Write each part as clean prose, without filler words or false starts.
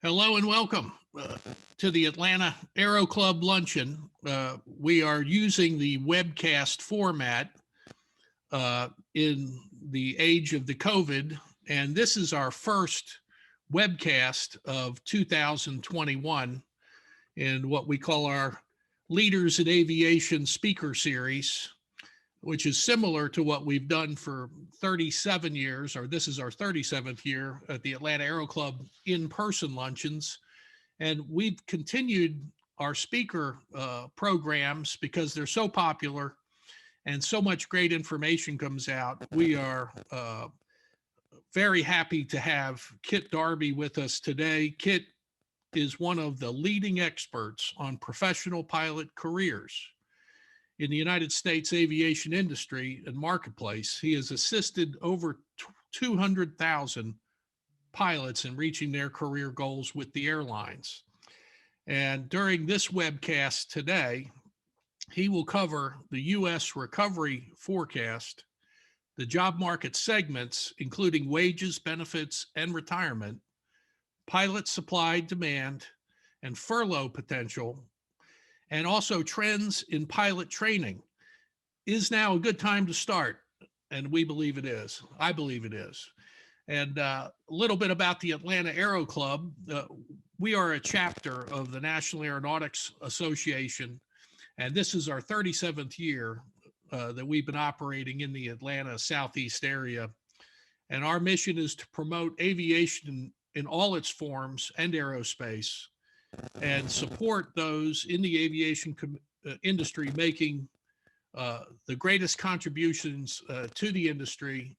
Hello and welcome to the Atlanta Aero Club luncheon. We are using the webcast format in the age of the COVID, and this is our first webcast of 2021 in what we call our Leaders in Aviation Speaker Series, which is similar to what we've done for 37 years, or this is our 37th year at the Atlanta Aero Club in-person luncheons. And we've continued our speaker programs because they're so popular and so much great information comes out. We are very happy to have Kit Darby with us today. Kit is one of the leading experts on professional pilot careers in the United States aviation industry and marketplace. He has assisted over 200,000 pilots in reaching their career goals with the airlines. And during this webcast today, he will cover the U.S. recovery forecast, the job market segments, including wages, benefits, and retirement, pilot supply, demand, and furlough potential, and also trends in pilot training. Is now a good time to start? And we believe it is. I believe it is. And a little bit about the Atlanta Aero Club. We are a chapter of the National Aeronautics Association, and this is our 37th year that we've been operating in the Atlanta Southeast area. And our mission is to promote aviation in all its forms and aerospace, and support those in the aviation industry making the greatest contributions to the industry,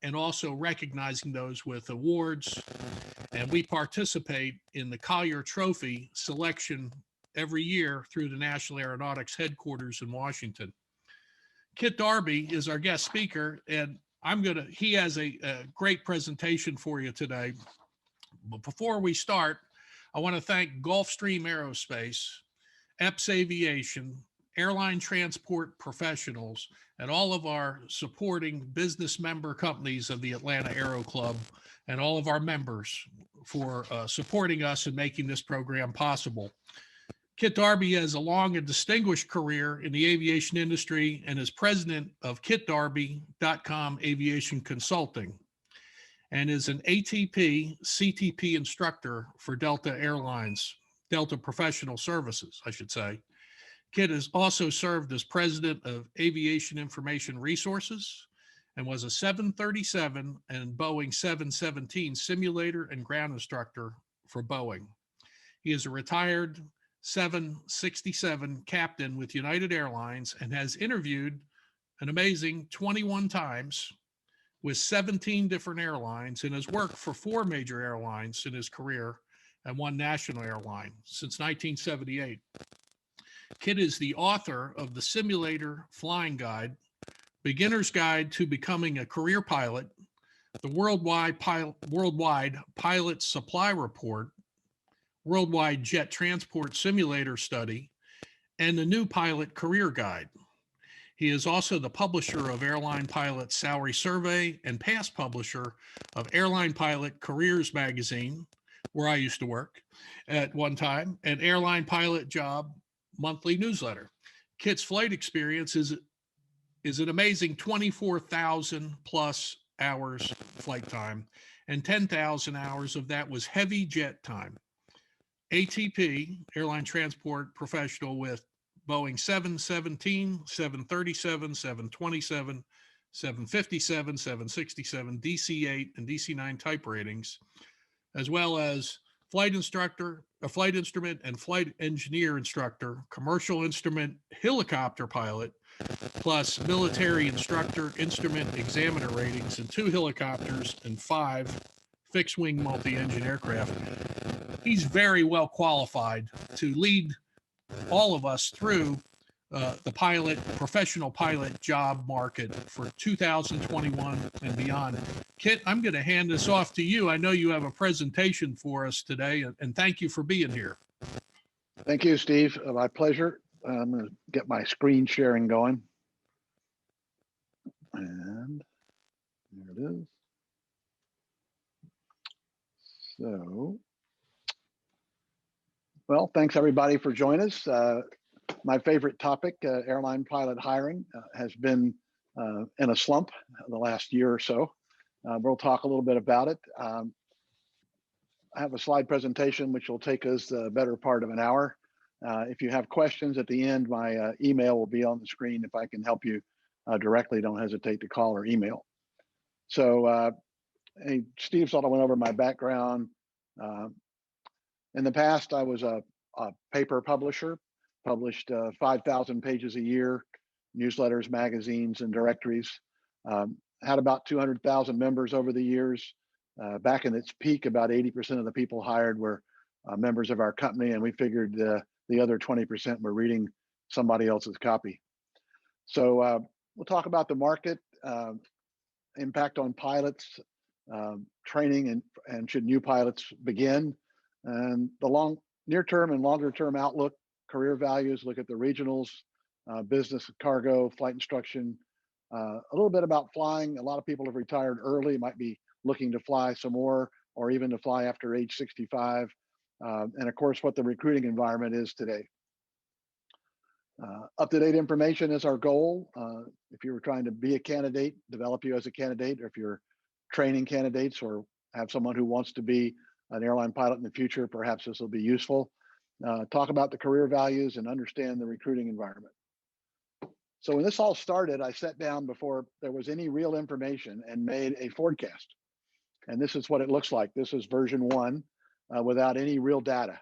and also recognizing those with awards. And we participate in the Collier Trophy selection every year through the National Aeronautics headquarters in Washington. Kit Darby is our guest speaker, and he has a great presentation for you today. But before we start, I want to thank Gulfstream Aerospace, EPS Aviation, Airline Transport Professionals, and all of our supporting business member companies of the Atlanta Aero Club, and all of our members for supporting us and making this program possible. Kit Darby has a long and distinguished career in the aviation industry and is president of kitdarby.com Aviation Consulting, and is an ATP-CTP instructor for Delta Airlines, Delta Professional Services, I should say. Kit has also served as president of Aviation Information Resources and was a 737 and Boeing 717 simulator and ground instructor for Boeing. He is a retired 767 captain with United Airlines and has interviewed an amazing 21 times with 17 different airlines, and has worked for 4 major airlines in his career and 1 national airline since 1978. Kit is the author of the Simulator Flying Guide, Beginner's Guide to Becoming a Career Pilot, the Worldwide Pilot Supply Report, Worldwide Jet Transport Simulator Study, and the New Pilot Career Guide. He is also the publisher of Airline Pilot Salary Survey and past publisher of Airline Pilot Careers Magazine, where I used to work at one time, and Airline Pilot Job monthly newsletter. Kit's flight experience is an amazing 24,000 plus hours flight time, and 10,000 hours of that was heavy jet time. ATP, Airline Transport Professional with Boeing 717, 737, 727, 757, 767, DC-8, and DC-9 type ratings, as well as flight instructor, a flight instrument and flight engineer instructor, commercial instrument helicopter pilot, plus military instructor, instrument examiner ratings, and 2 helicopters and 5 fixed-wing multi-engine aircraft. He's very well qualified to lead all of us through the professional pilot job market for 2021 and beyond. Kit, I'm going to hand this off to you. I know you have a presentation for us today, and thank you for being here. Thank you, Steve. My pleasure. I'm going to get my screen sharing going. And there it is. So Well, thanks everybody for joining us. My favorite topic, airline pilot hiring, has been in a slump the last year or so. We'll talk a little bit about it. I have a slide presentation which will take us the better part of an hour. If you have questions at the end, my email will be on the screen. If I can help you directly, don't hesitate to call or email. So hey, Steve sort of went over my background. In the past, I was a paper publisher, published 5,000 pages a year, newsletters, magazines, and directories. Had about 200,000 members over the years. Back in its peak, about 80% of the people hired were members of our company, and we figured the other 20% were reading somebody else's copy. So we'll talk about the market, impact on pilots, training, and should new pilots begin, and the near-term and longer-term outlook, career values, look at the regionals, business, cargo, flight instruction, a little bit about flying. A lot of people have retired early, might be looking to fly some more, or even to fly after age 65. And of course, what the recruiting environment is today. Up-to-date information is our goal. If you're trying to be a candidate, develop you as a candidate, or if you're training candidates or have someone who wants to be an airline pilot in the future, perhaps this will be useful. Talk about the career values and understand the recruiting environment. So when this all started, I sat down before there was any real information and made a forecast. And this is what it looks like. This is version 1 without any real data.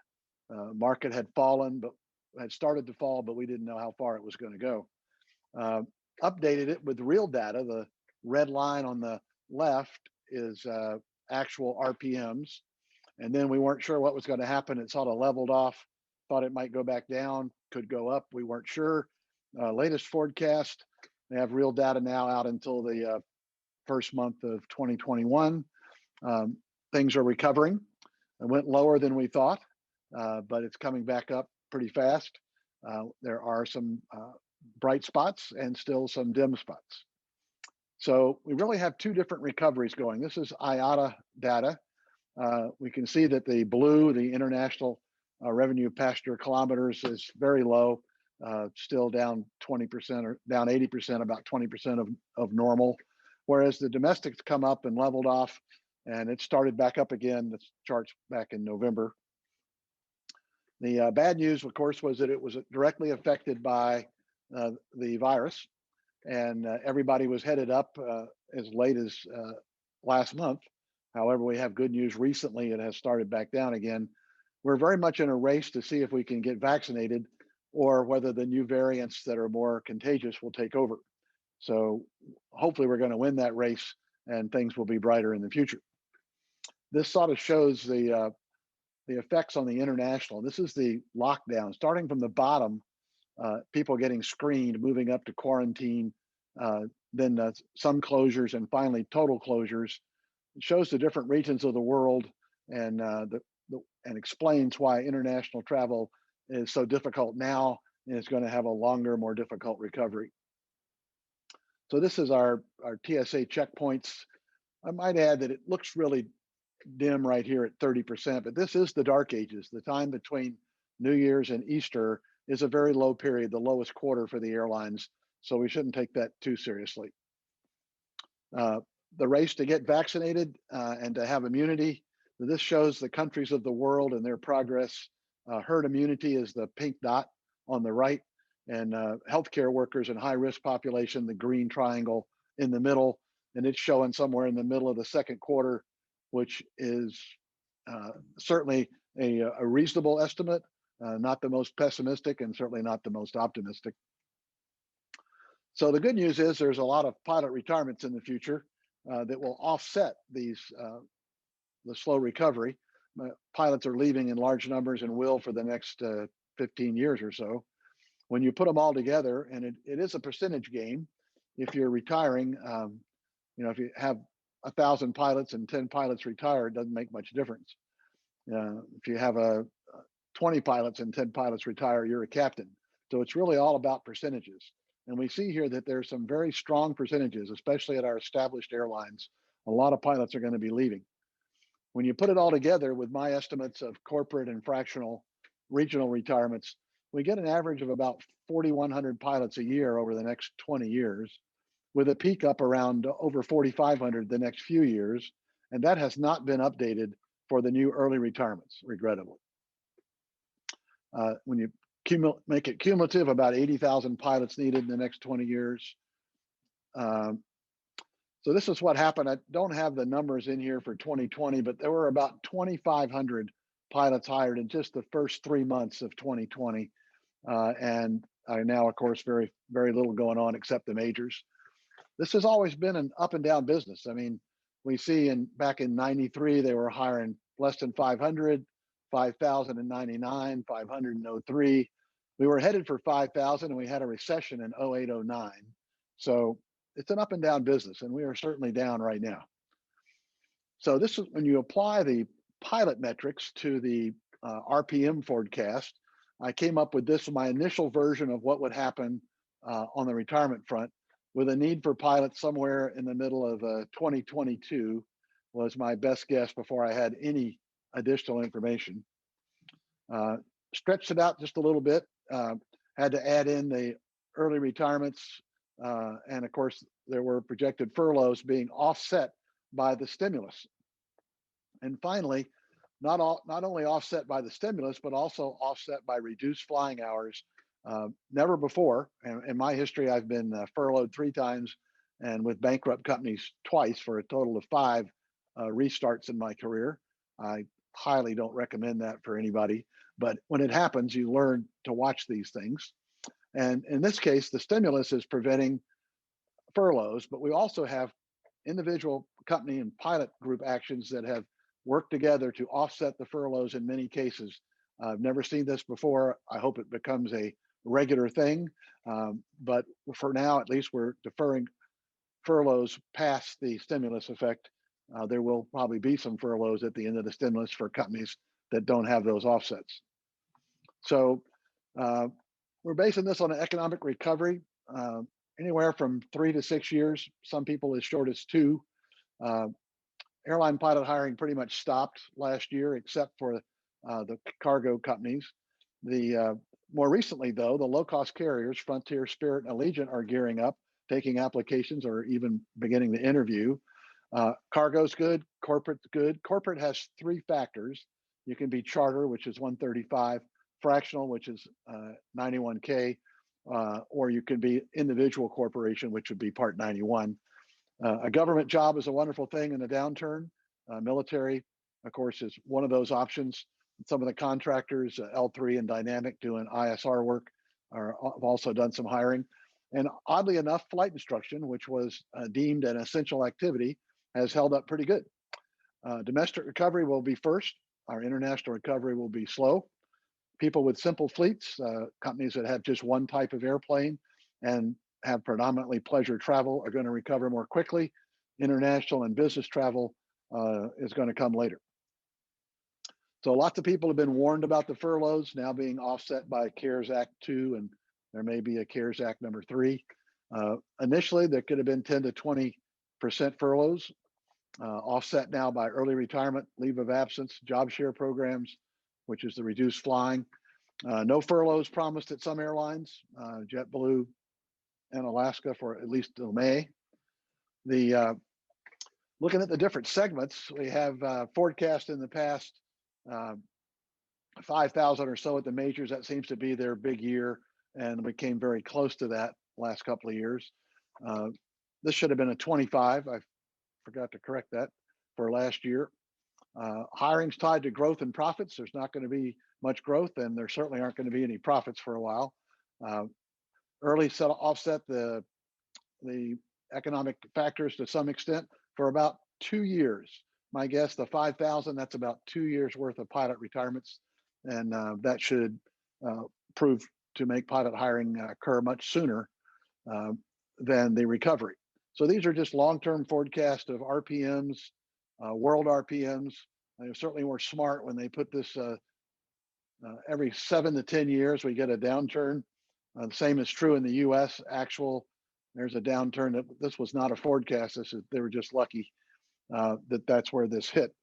Market had fallen, but had started to fall, but we didn't know how far it was going to go. Updated it with real data. The red line on the left is actual RPMs. And then we weren't sure what was going to happen. It sort of leveled off, thought it might go back down, could go up. We weren't sure. Latest forecast, they have real data now out until the first month of 2021. Things are recovering. It went lower than we thought, but it's coming back up pretty fast. There are some bright spots and still some dim spots. So we really have two different recoveries going. This is IATA data. We can see that the blue, the international revenue passenger kilometers, is very low, still down 20% or down 80%, about 20% of normal. Whereas the domestics come up and leveled off, and it started back up again. The chart's back in November. The bad news, of course, was that it was directly affected by the virus, and everybody was headed up as late as last month. However, we have good news recently. It has started back down again. We're very much in a race to see if we can get vaccinated or whether the new variants that are more contagious will take over. So hopefully we're going to win that race and things will be brighter in the future. This sort of shows the effects on the international. This is the lockdown, starting from the bottom, people getting screened, moving up to quarantine, then some closures, and finally total closures. It shows the different regions of the world and and explains why international travel is so difficult now and is going to have a longer, more difficult recovery. So this is our TSA checkpoints. I might add that it looks really dim right here at 30%, but this is the dark ages. The time between New Year's and Easter is a very low period, the lowest quarter for the airlines. So we shouldn't take that too seriously. The race to get vaccinated and to have immunity. This shows the countries of the world and their progress. Herd immunity is the pink dot on the right, and healthcare workers and high-risk population, the green triangle in the middle, and it's showing somewhere in the middle of the second quarter, which is certainly a reasonable estimate, not the most pessimistic and certainly not the most optimistic. So the good news is there's a lot of pilot retirements in the future that will offset these the slow recovery. Pilots are leaving in large numbers and will for the next 15 years or so. When you put them all together, and it is a percentage game, if you're retiring, if you have 1,000 pilots and 10 pilots retire, it doesn't make much difference. If you have 20 pilots and 10 pilots retire, you're a captain. So it's really all about percentages. And we see here that there's some very strong percentages, especially at our established airlines. A lot of pilots are going to be leaving. When you put it all together with my estimates of corporate and fractional regional retirements, we get an average of about 4,100 pilots a year over the next 20 years, with a peak up around over 4,500 the next few years. And that has not been updated for the new early retirements, regrettably. When you make it cumulative, about 80,000 pilots needed in the next 20 years. So this is what happened. I don't have the numbers in here for 2020, but there were about 2,500 pilots hired in just the first 3 months of 2020. And now, of course, very little going on except the majors. This has always been an up and down business. I mean, we see back in 93, they were hiring less than 500, 5,099, 503. We were headed for 5,000 and we had a recession in 08, 09. So it's an up and down business, and we are certainly down right now. So this is when you apply the pilot metrics to the RPM forecast. I came up with this, my initial version of what would happen on the retirement front, with a need for pilots somewhere in the middle of 2022 was my best guess before I had any additional information. Stretched it out just a little bit, had to add in the early retirements, and of course, there were projected furloughs being offset by the stimulus. And finally, not only offset by the stimulus, but also offset by reduced flying hours. Never before, in my history, I've been furloughed 3 times and with bankrupt companies twice, for a total of 5 restarts in my career. I highly don't recommend that for anybody, but when it happens, you learn to watch these things. And in this case, the stimulus is preventing furloughs, but we also have individual company and pilot group actions that have worked together to offset the furloughs in many cases. I've never seen this before. I hope it becomes a regular thing, but for now, at least, we're deferring furloughs past the stimulus effect. There will probably be some furloughs at the end of the stimulus for companies that don't have those offsets. So we're basing this on an economic recovery, anywhere from 3 to 6 years, some people as short as 2. Airline pilot hiring pretty much stopped last year, except for the cargo companies. More recently, though, the low-cost carriers, Frontier, Spirit, and Allegiant, are gearing up, taking applications or even beginning to interview. Cargo's good, corporate's good. Corporate has 3 factors. You can be charter, which is 135, fractional, which is 91K, or you can be individual corporation, which would be Part 91. A government job is a wonderful thing in a downturn. Military, of course, is one of those options. Some of the contractors, L3 and Dynamic, doing ISR work, have also done some hiring. And oddly enough, flight instruction, which was deemed an essential activity, has held up pretty good. Domestic recovery will be first. Our international recovery will be slow. People with simple fleets, companies that have just one type of airplane and have predominantly pleasure travel, are going to recover more quickly. International and business travel is going to come later. So lots of people have been warned about the furloughs now being offset by CARES Act 2, and there may be a CARES Act number 3. Initially, there could have been 10 to 20% furloughs, offset now by early retirement, leave of absence, job share programs, which is the reduced flying. No furloughs promised at some airlines, JetBlue and Alaska, for at least till May. Looking at the different segments, we have forecast in the past 5,000 or so at the majors. That seems to be their big year, and we came very close to that last couple of years. This should have been a 25. I forgot to correct that for last year. Hiring's tied to growth and profits. There's not going to be much growth, and there certainly aren't going to be any profits for a while. Early offset the economic factors to some extent for about 2 years. My guess, the 5,000, that's about 2 years worth of pilot retirements, and that should prove to make pilot hiring occur much sooner than the recovery. So these are just long-term forecasts of RPMs, world RPMs. They certainly were smart when they put this every 7 to 10 years, we get a downturn. The same is true in the US. There's a downturn. This was not a forecast. They were just lucky that's where this hit.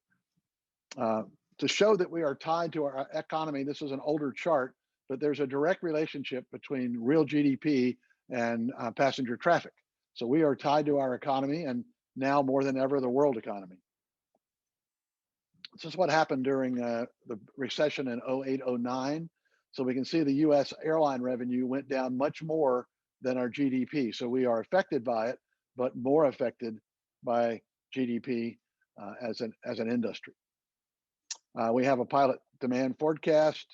To show that we are tied to our economy, this is an older chart, but there's a direct relationship between real GDP and passenger traffic. So we are tied to our economy, and now more than ever, the world economy. This is what happened during the recession in 08, 09. So we can see the US airline revenue went down much more than our GDP. So we are affected by it, but more affected by GDP as an industry. We have a pilot demand forecast.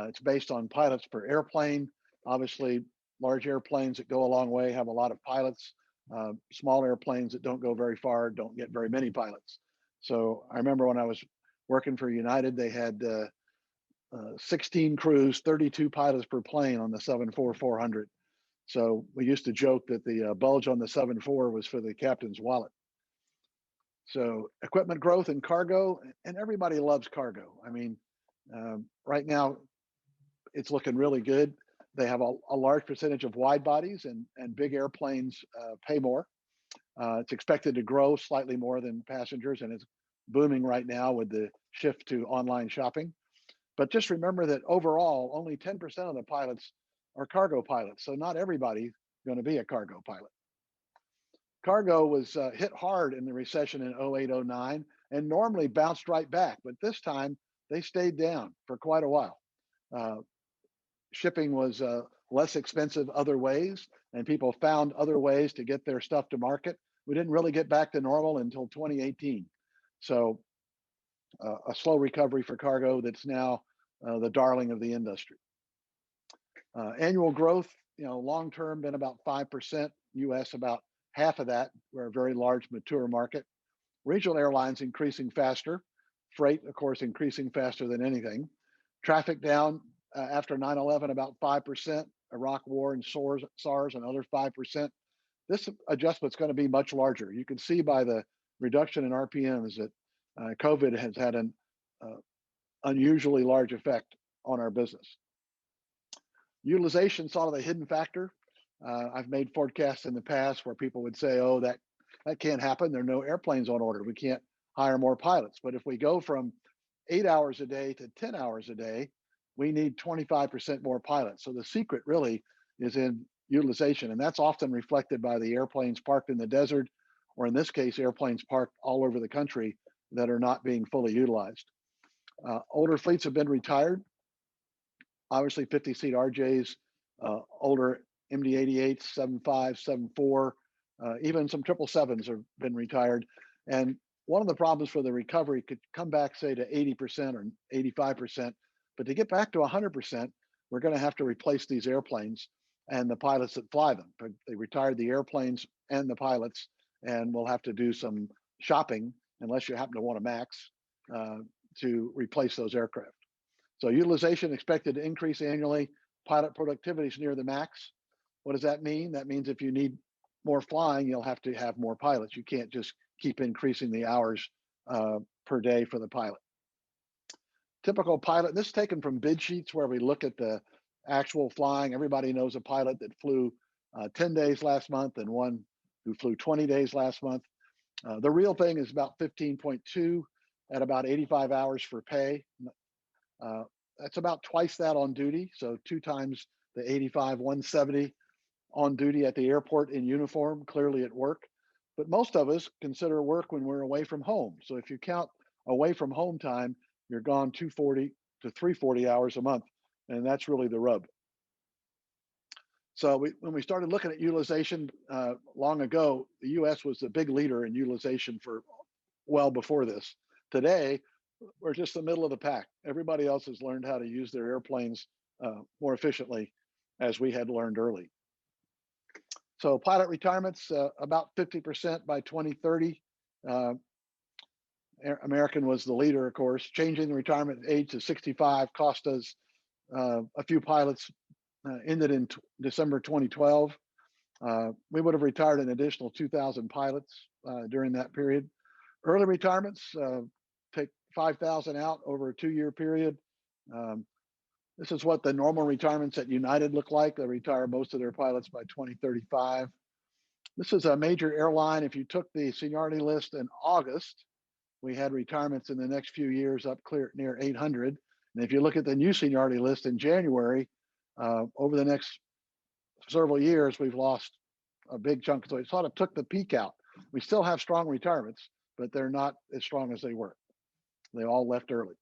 It's based on pilots per airplane. Obviously, large airplanes that go a long way have a lot of pilots. Small airplanes that don't go very far don't get very many pilots. So I remember when I was working for United, they had 16 crews, 32 pilots per plane on the 747-400. So we used to joke that the bulge on the 74 was for the captain's wallet. So equipment growth and cargo, and everybody loves cargo. I mean, right now it's looking really good. They have a large percentage of wide bodies, and big airplanes pay more. It's expected to grow slightly more than passengers, and it's booming right now with the shift to online shopping. But just remember that overall, only 10% of the pilots are cargo pilots. So not everybody's going to be a cargo pilot. Cargo was hit hard in the recession in 08, 09, and normally bounced right back. But this time, they stayed down for quite a while. Shipping was less expensive other ways, and people found other ways to get their stuff to market. We didn't really get back to normal until 2018. So a slow recovery for cargo that's now the darling of the industry. Annual growth, long term been about 5%, US about half of that. We're a very large mature market. Regional airlines increasing faster. Freight, of course, increasing faster than anything. Traffic down after 9/11 about 5%. Iraq War and SARS another 5%. This adjustment's going to be much larger. You can see by the reduction in RPMs that COVID has had an unusually large effect on our business. Utilization, sort of the hidden factor. I've made forecasts in the past where people would say, oh, that can't happen. There are no airplanes on order. We can't hire more pilots. But if we go from 8 hours a day to 10 hours a day, we need 25% more pilots. So the secret really is in utilization. And that's often reflected by the airplanes parked in the desert, or in this case, airplanes parked all over the country that are not being fully utilized. Older fleets have been retired. Obviously, 50-seat RJs, older MD-88s, 75, 74, even some 777s have been retired. And one of the problems for the recovery could come back, say, to 80% or 85%. But to get back to 100%, we're going to have to replace these airplanes and the pilots that fly them. They retired the airplanes and the pilots, and we'll have to do some shopping, unless you happen to want a MAX, to replace those aircraft. So utilization expected to increase annually. Pilot productivity is near the max. What does that mean? That means if you need more flying, you'll have to have more pilots. You can't just keep increasing the hours per day for the pilot. Typical pilot, this is taken from bid sheets where we look at the actual flying. Everybody knows a pilot that flew 10 days last month and one who flew 20 days last month. The real thing is about 15.2 at about 85 hours for pay. That's about twice that on duty. So 2 times the 85, 170 on duty at the airport in uniform, clearly at work. But most of us consider work when we're away from home. So if you count away from home time, you're gone 240 to 340 hours a month. And that's really the rub. So when we started looking at utilization long ago, the US was the big leader in utilization for well before this. Today, we're just the middle of the pack. Everybody else has learned how to use their airplanes more efficiently, as we had learned early. So pilot retirements, about 50% by 2030. American was the leader, of course. Changing the retirement age to 65 cost us a few pilots, ended in December 2012. We would have retired an additional 2,000 pilots during that period. Early retirements, take 5,000 out over a 2-year period. This is what the normal retirements at United look like. They retire most of their pilots by 2035. This is a major airline. If you took the seniority list in August, we had retirements in the next few years up clear near 800. And if you look at the new seniority list in January, over the next several years, we've lost a big chunk. So it sort of took the peak out. We still have strong retirements, but they're not as strong as they were. They all left early.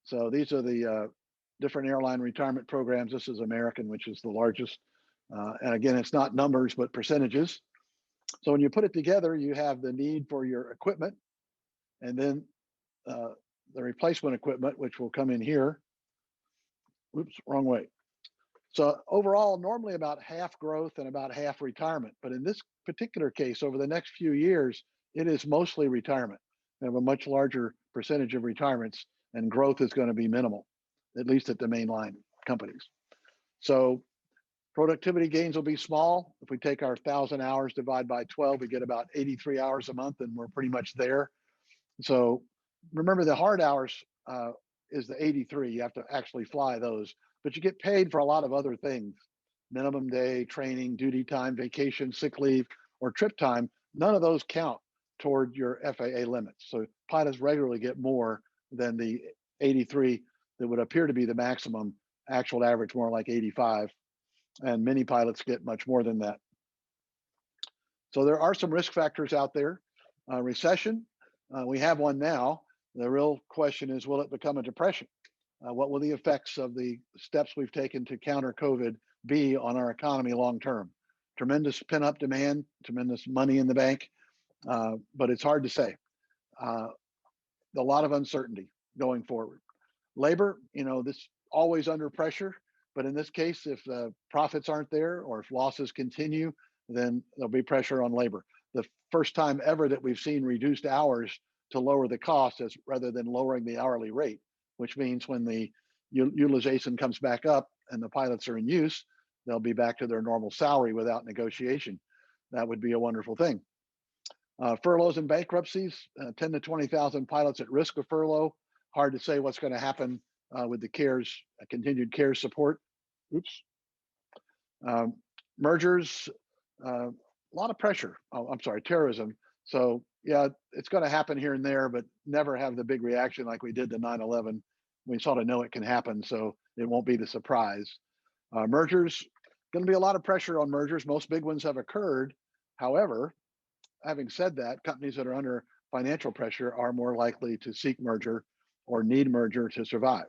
So these are the different airline retirement programs. This is American, which is the largest. And again, it's not numbers, but percentages. So when you put it together, you have the need for your equipment, and then the replacement equipment, which will come in here. Oops, wrong way. So overall, normally about half growth and about half retirement. But in this particular case, over the next few years, it is mostly retirement. We have a much larger percentage of retirements, and growth is going to be minimal, at least at the mainline companies. So productivity gains will be small. If we take our 1,000 hours, divide by 12, we get about 83 hours a month, and we're pretty much there. So remember, the hard hours is the 83. You have to actually fly those, but you get paid for a lot of other things: minimum day, training, duty time, vacation, sick leave, or trip time. None of those count toward your FAA limits. So pilots regularly get more than the 83 that would appear to be the maximum. Actual average more like 85, and many pilots get much more than that. So there are some risk factors out there. Recession, we have one now. The real question is, will it become a depression? What will the effects of the steps we've taken to counter COVID be on our economy long term? Tremendous pent-up demand, tremendous money in the bank, but it's hard to say. A lot of uncertainty going forward. Labor, this always under pressure, but in this case, if the profits aren't there or if losses continue, then there'll be pressure on labor. The first time ever that we've seen reduced hours to lower the cost as rather than lowering the hourly rate, which means when the utilization comes back up and the pilots are in use, they'll be back to their normal salary without negotiation. That would be a wonderful thing. Furloughs and bankruptcies, 10 to 20,000 pilots at risk of furlough. Hard to say what's going to happen with the CARES, continued CARES support. Oops. Mergers, a lot of pressure. Oh, I'm sorry, terrorism. So yeah, it's going to happen here and there, but never have the big reaction like we did to 9/11. We sort of know it can happen, so it won't be the surprise. Mergers, going to be a lot of pressure on mergers. Most big ones have occurred. However, having said that, companies that are under financial pressure are more likely to seek merger or need merger to survive.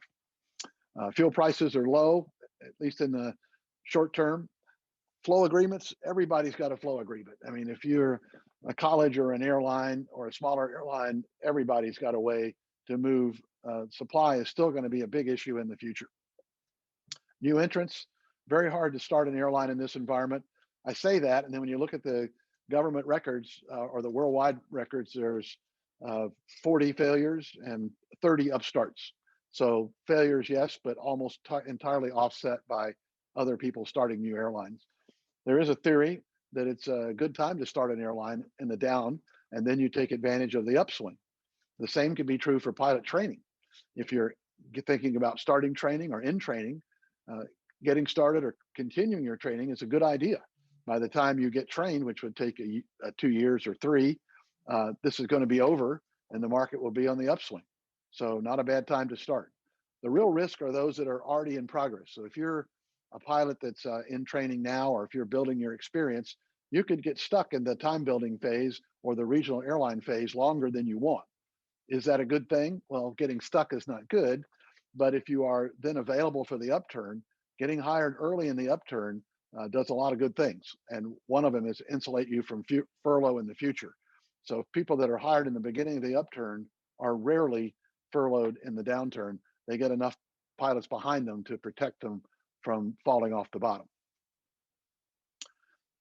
Fuel prices are low, at least in the short term. Flow agreements, everybody's got a flow agreement. I mean, if you're a college or an airline or a smaller airline, everybody's got a way to move. Supply is still going to be a big issue in the future. New entrants, very hard to start an airline in this environment. I say that, and then when you look at the government records or the worldwide records, there's 40 failures and 30 upstarts. So failures, yes, but almost entirely offset by other people starting new airlines. There is a theory that it's a good time to start an airline in the down, and then you take advantage of the upswing. The same can be true for pilot training. If you're thinking about starting training or in training, getting started or continuing your training is a good idea. By the time you get trained, which would take 2 years or 3, this is going to be over and the market will be on the upswing. So not a bad time to start. The real risk are those that are already in progress. So if you're a pilot that's in training now, or if you're building your experience, you could get stuck in the time building phase or the regional airline phase longer than you want. Is that a good thing? Well, getting stuck is not good, but if you are then available for the upturn, getting hired early in the upturn does a lot of good things. And one of them is insulate you from furlough in the future. So people that are hired in the beginning of the upturn are rarely furloughed in the downturn. They get enough pilots behind them to protect them from falling off the bottom.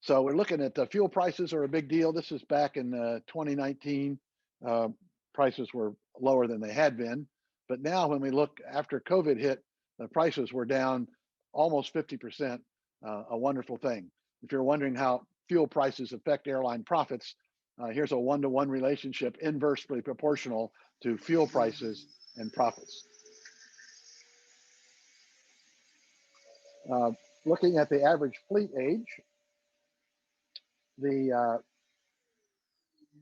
So we're looking at fuel prices are a big deal. This is back in 2019. Prices were lower than they had been. But now when we look after COVID hit, the prices were down almost 50%, a wonderful thing. If you're wondering how fuel prices affect airline profits, here's a 1-to-1 relationship inversely proportional to fuel prices and profits. Looking at the average fleet age, the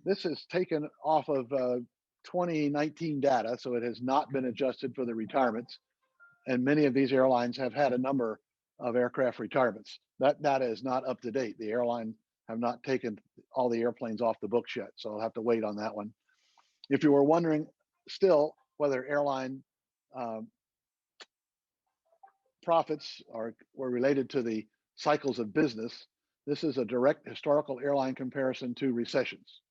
This is taken off of 2019 data, so it has not been adjusted for the retirements. And many of these airlines have had a number of aircraft retirements. That data is not up to date. The airline have not taken all the airplanes off the books yet, so I'll have to wait on that one. If you were wondering still whether airline profits were related to the cycles of business, this is a direct historical airline comparison to recessions.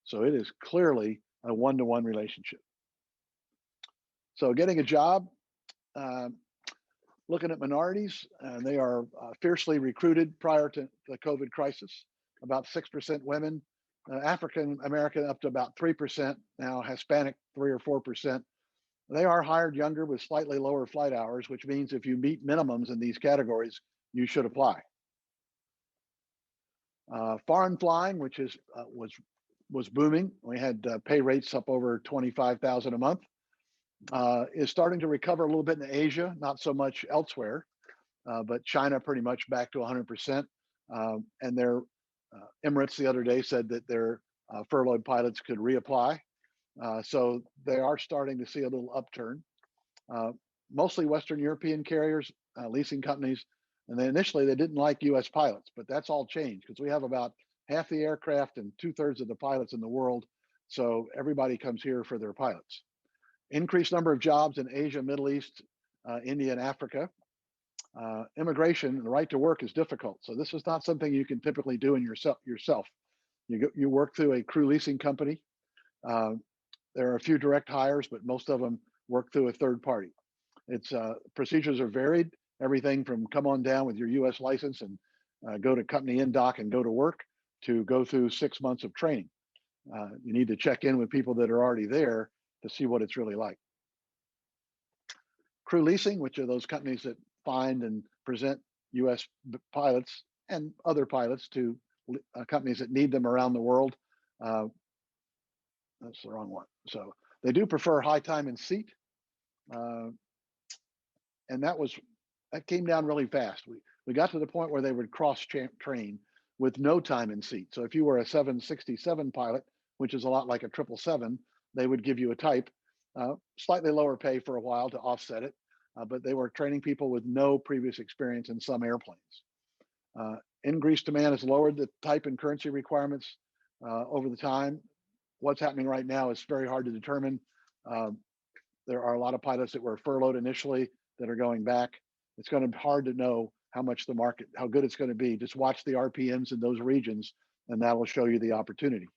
So it is clearly a one-to-one relationship. So getting a job, looking at minorities, they are fiercely recruited prior to the COVID crisis. About 6% women, African American up to about 3%, now Hispanic 3 or 4%. They are hired younger with slightly lower flight hours, which means if you meet minimums in these categories, you should apply. Foreign flying, which is was booming. We had pay rates up over $25,000 a month. Is starting to recover a little bit in Asia, not so much elsewhere, but China pretty much back to 100%. And their Emirates the other day said that their furloughed pilots could reapply. So they are starting to see a little upturn. Mostly Western European carriers, leasing companies, and initially they didn't like US pilots, but that's all changed because we have about half the aircraft and 2/3 of the pilots in the world. So everybody comes here for their pilots. Increased number of jobs in Asia, Middle East, India, and Africa. Immigration, the right to work is difficult. So this is not something you can typically do in yourself. You work through a crew leasing company. There are a few direct hires, but most of them work through a third party. Its procedures are varied. Everything from come on down with your US license and go to company in-dock and go to work to go through 6 months of training. You need to check in with people that are already there to see what it's really like. Crew leasing, which are those companies that find and present US pilots and other pilots to companies that need them around the world. That's the wrong one. So they do prefer high time in seat. And that came down really fast. We got to the point where they would cross train with no time in seat. So if you were a 767 pilot, which is a lot like a 777, they would give you a type, slightly lower pay for a while to offset it, but they were training people with no previous experience in some airplanes. Increased demand has lowered the type and currency requirements over the time. What's happening right now is very hard to determine. There are a lot of pilots that were furloughed initially that are going back. It's going to be hard to know how much the market, how good it's going to be. Just watch the RPMs in those regions, and that will show you the opportunity.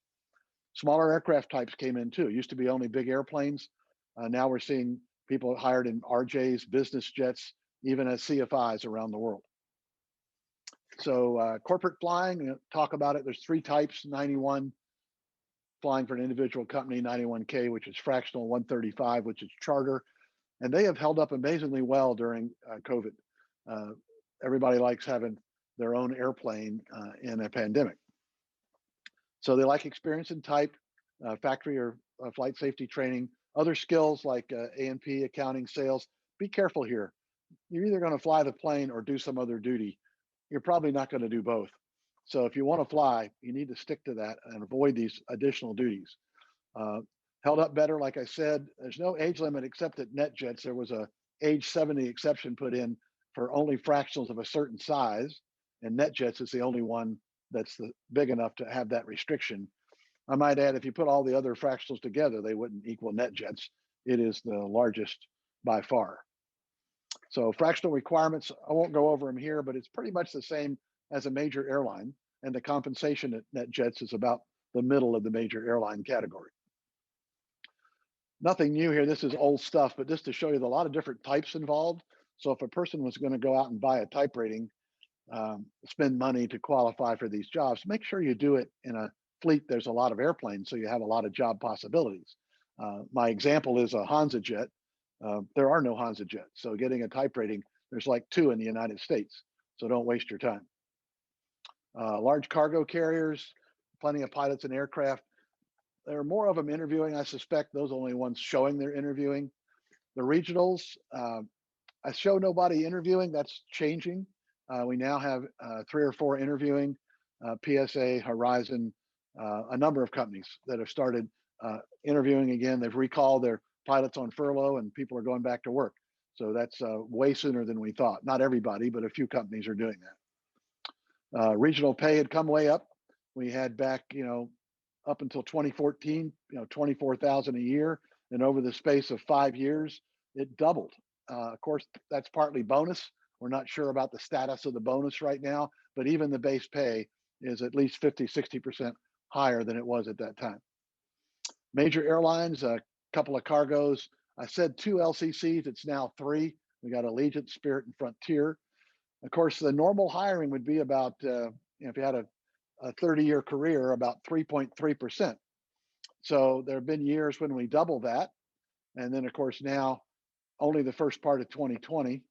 Smaller aircraft types came in too. It used to be only big airplanes. Now we're seeing people hired in RJs, business jets, even as CFIs around the world. So corporate flying, talk about it. There's 3 types: 91 flying for an individual company, 91K, which is fractional, 135, which is charter. And they have held up amazingly well during COVID. Everybody likes having their own airplane in a pandemic. So they like experience in type, factory or flight safety training, other skills like A&P, accounting, sales. Be careful here. You're either going to fly the plane or do some other duty. You're probably not going to do both. So if you want to fly, you need to stick to that and avoid these additional duties. Held up better, like I said, there's no age limit except at NetJets. There was a age 70 exception put in for only fractionals of a certain size, and NetJets is the only one that's big enough to have that restriction. I might add, if you put all the other fractionals together, they wouldn't equal NetJets. It is the largest by far. So fractional requirements, I won't go over them here, but it's pretty much the same as a major airline, and the compensation at NetJets is about the middle of the major airline category. Nothing new here. This is old stuff, but just to show you a lot of different types involved. So if a person was going to go out and buy a type rating, spend money to qualify for these jobs, make sure you do it in a fleet. There's a lot of airplanes, so you have a lot of job possibilities. My example is a Hansa jet. There are no Hansa jets. So getting a type rating, there's like 2 in the United States. So don't waste your time. Large cargo carriers, plenty of pilots and aircraft. There are more of them interviewing. I suspect those are the only ones showing they're interviewing. The regionals, I show nobody interviewing. That's changing. We now have 3 or 4 interviewing, PSA, Horizon, a number of companies that have started interviewing again. They've recalled their pilots on furlough and people are going back to work. So that's way sooner than we thought. Not everybody, but a few companies are doing that. Regional pay had come way up. We had back, up until 2014, 24,000 a year. And over the space of 5 years, it doubled. Of course, that's partly bonus. We're not sure about the status of the bonus right now, but even the base pay is at least 50, 60% higher than it was at that time. Major airlines, a couple of cargos. I said 2 LCCs, it's now 3. We got Allegiant, Spirit, and Frontier. Of course, the normal hiring would be about, if you had a 30-year career, about 3.3%. So there have been years when we double that. And then, of course, now only the first part of 2020,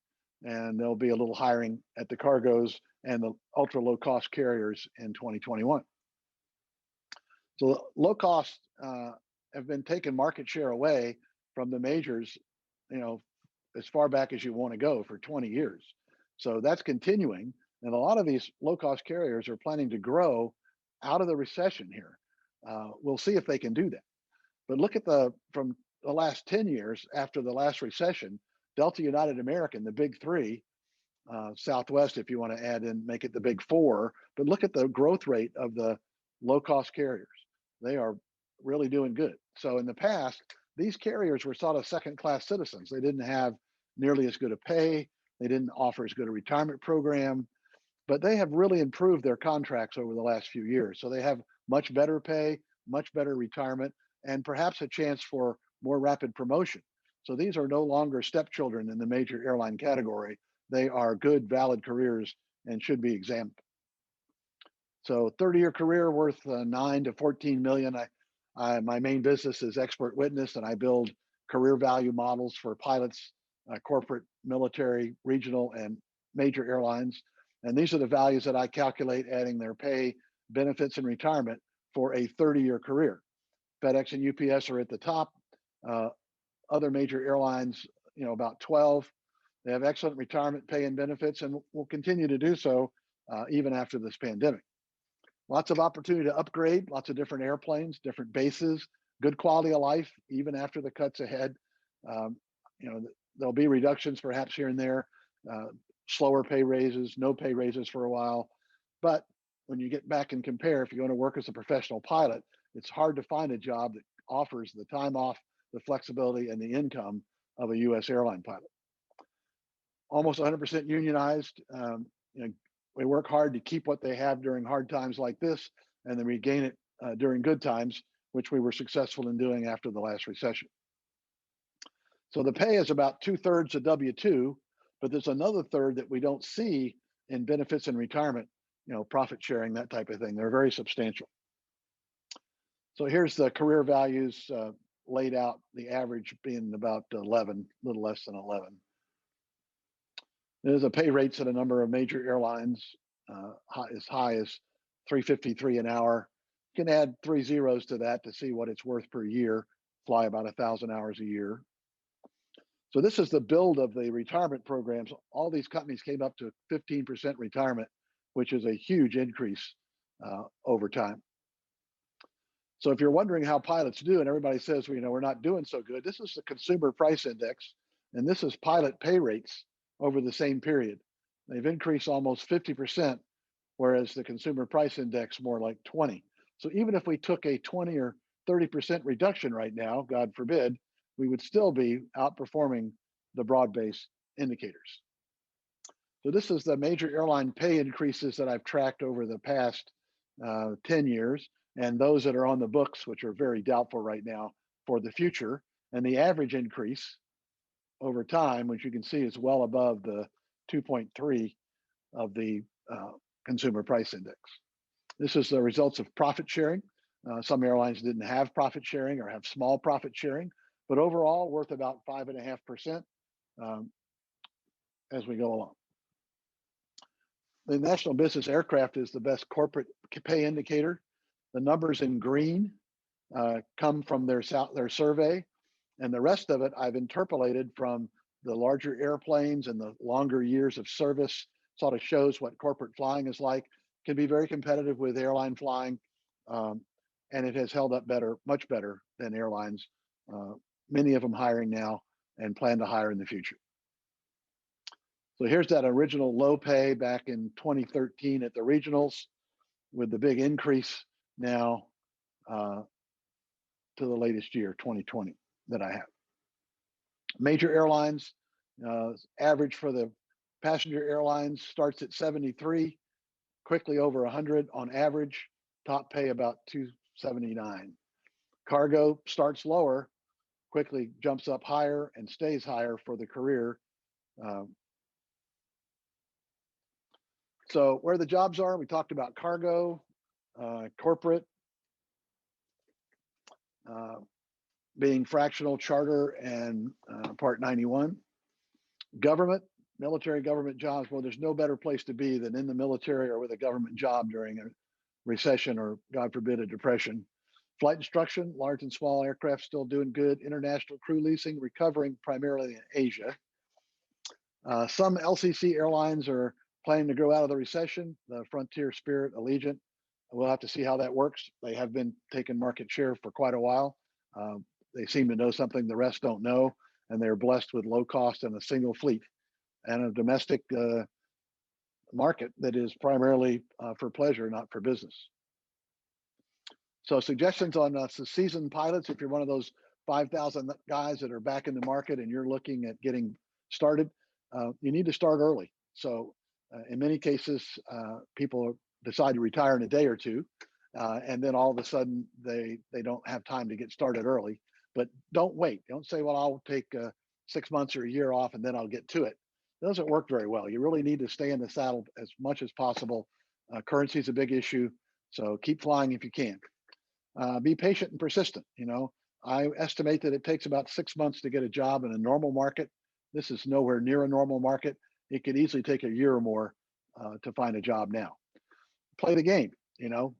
and there'll be a little hiring at the cargos and the ultra low cost carriers in 2021. So low cost have been taking market share away from the majors, as far back as you want to go for 20 years. So that's continuing. And a lot of these low cost carriers are planning to grow out of the recession here. We'll see if they can do that. But look at from the last 10 years after the last recession, Delta, United, American, the big 3, Southwest, if you want to add in, make it the big 4. But look at the growth rate of the low cost carriers. They are really doing good. So in the past, these carriers were sort of second class citizens. They didn't have nearly as good a pay. They didn't offer as good a retirement program, but they have really improved their contracts over the last few years. So they have much better pay, much better retirement, and perhaps a chance for more rapid promotion. So these are no longer stepchildren in the major airline category. They are good, valid careers and should be examined. So 30-year career worth 9 to 14 million. My main business is Expert Witness, and I build career value models for pilots, corporate, military, regional, and major airlines. And these are the values that I calculate, adding their pay, benefits, and retirement for a 30-year career. FedEx and UPS are at the top. Other major airlines, about 12. They have excellent retirement pay and benefits, and will continue to do so even after this pandemic. Lots of opportunity to upgrade, lots of different airplanes, different bases, good quality of life, even after the cuts ahead. There'll be reductions perhaps here and there, slower pay raises, no pay raises for a while. But when you get back and compare, if you're going to work as a professional pilot, it's hard to find a job that offers the time off, the flexibility, and the income of a U.S. airline pilot. Almost 100% unionized. We work hard to keep what they have during hard times like this, and then regain it during good times, which we were successful in doing after the last recession. So the pay is about 2/3 of W-2, but there's another third that we don't see in benefits and retirement, profit sharing, that type of thing. They're very substantial. So here's the career values laid out, the average being about 11, a little less than 11. There's a pay rates at a number of major airlines as high as $3.53 an hour. You can add 3 zeros to that to see what it's worth per year, fly about 1,000 hours a year. So this is the build of the retirement programs. All these companies came up to 15% retirement, which is a huge increase over time. So if you're wondering how pilots do, and everybody says, we're not doing so good, this is the Consumer Price Index, and this is pilot pay rates over the same period. They've increased almost 50%, whereas the Consumer Price Index more like 20. So even if we took a 20 or 30% reduction right now, God forbid, we would still be outperforming the broad-based indicators. So this is the major airline pay increases that I've tracked over the past 10 years, and those that are on the books, which are very doubtful right now for the future. And the average increase over time, which you can see is well above the 2.3 of the Consumer Price Index. This is the results of profit sharing. Some airlines didn't have profit sharing or have small profit sharing, but overall worth about 5.5% as we go along. The National Business Aircraft is the best corporate pay indicator. The numbers in green come from their survey, and the rest of it I've interpolated from the larger airplanes and the longer years of service. Sort of shows what corporate flying is like. Can be very competitive with airline flying. and it has held up better, much better than airlines. Many of them hiring now and plan to hire in the future. So here's that original low pay back in 2013 at the regionals, with the big increase now to the latest year, 2020, that I have. Major airlines, average for the passenger airlines starts at 73, quickly over 100 on average, top pay about 279. Cargo starts lower, quickly jumps up higher and stays higher for the career. So where the jobs are, we talked about cargo, corporate, being fractional, charter, and Part 91. Government, military government jobs, well, there's no better place to be than in the military or with a government job during a recession or, God forbid, a depression. Flight instruction, large and small aircraft still doing good. International crew leasing, recovering primarily in Asia. Some LCC airlines are planning to grow out of the recession, the Frontier, Spirit, Allegiant. We'll have to see how that works. They have been taking market share for quite a while. They seem to know something the rest don't know, and they're blessed with low cost and a single fleet and a domestic market that is primarily for pleasure, not for business. So suggestions on seasoned pilots, if you're one of those 5,000 guys that are back in the market and you're looking at getting started, you need to start early. So in many cases, people decide to retire in a day or two, and then all of a sudden they don't have time to get started early. But don't wait. Don't say, well, I'll take 6 months or a year off and then I'll get to it. It doesn't work very well. You really need to stay in the saddle as much as possible. Currency is a big issue, so keep flying if you can. Be patient and persistent. You know, I estimate that it takes about 6 months to get a job in a normal market. This is nowhere near a normal market. It could easily take a year or more to find a job now. Play the game, you know,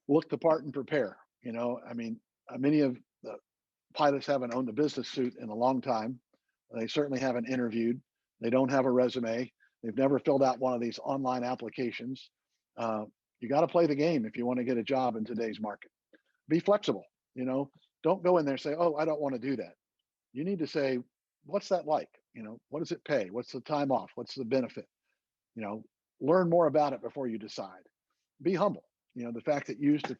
look the part and prepare. You know, I mean, many of the pilots haven't owned a business suit in a long time. They certainly haven't interviewed. They don't have a resume. They've never filled out one of these online applications. You got to play the game if you want to get a job in today's market. Be flexible, you know, don't go in there and say, oh, I don't want to do that. You need to say, what's that like? You know, what does it pay? What's the time off? What's the benefit? You know, learn more about it before you decide. Be humble. You know, the fact that you used to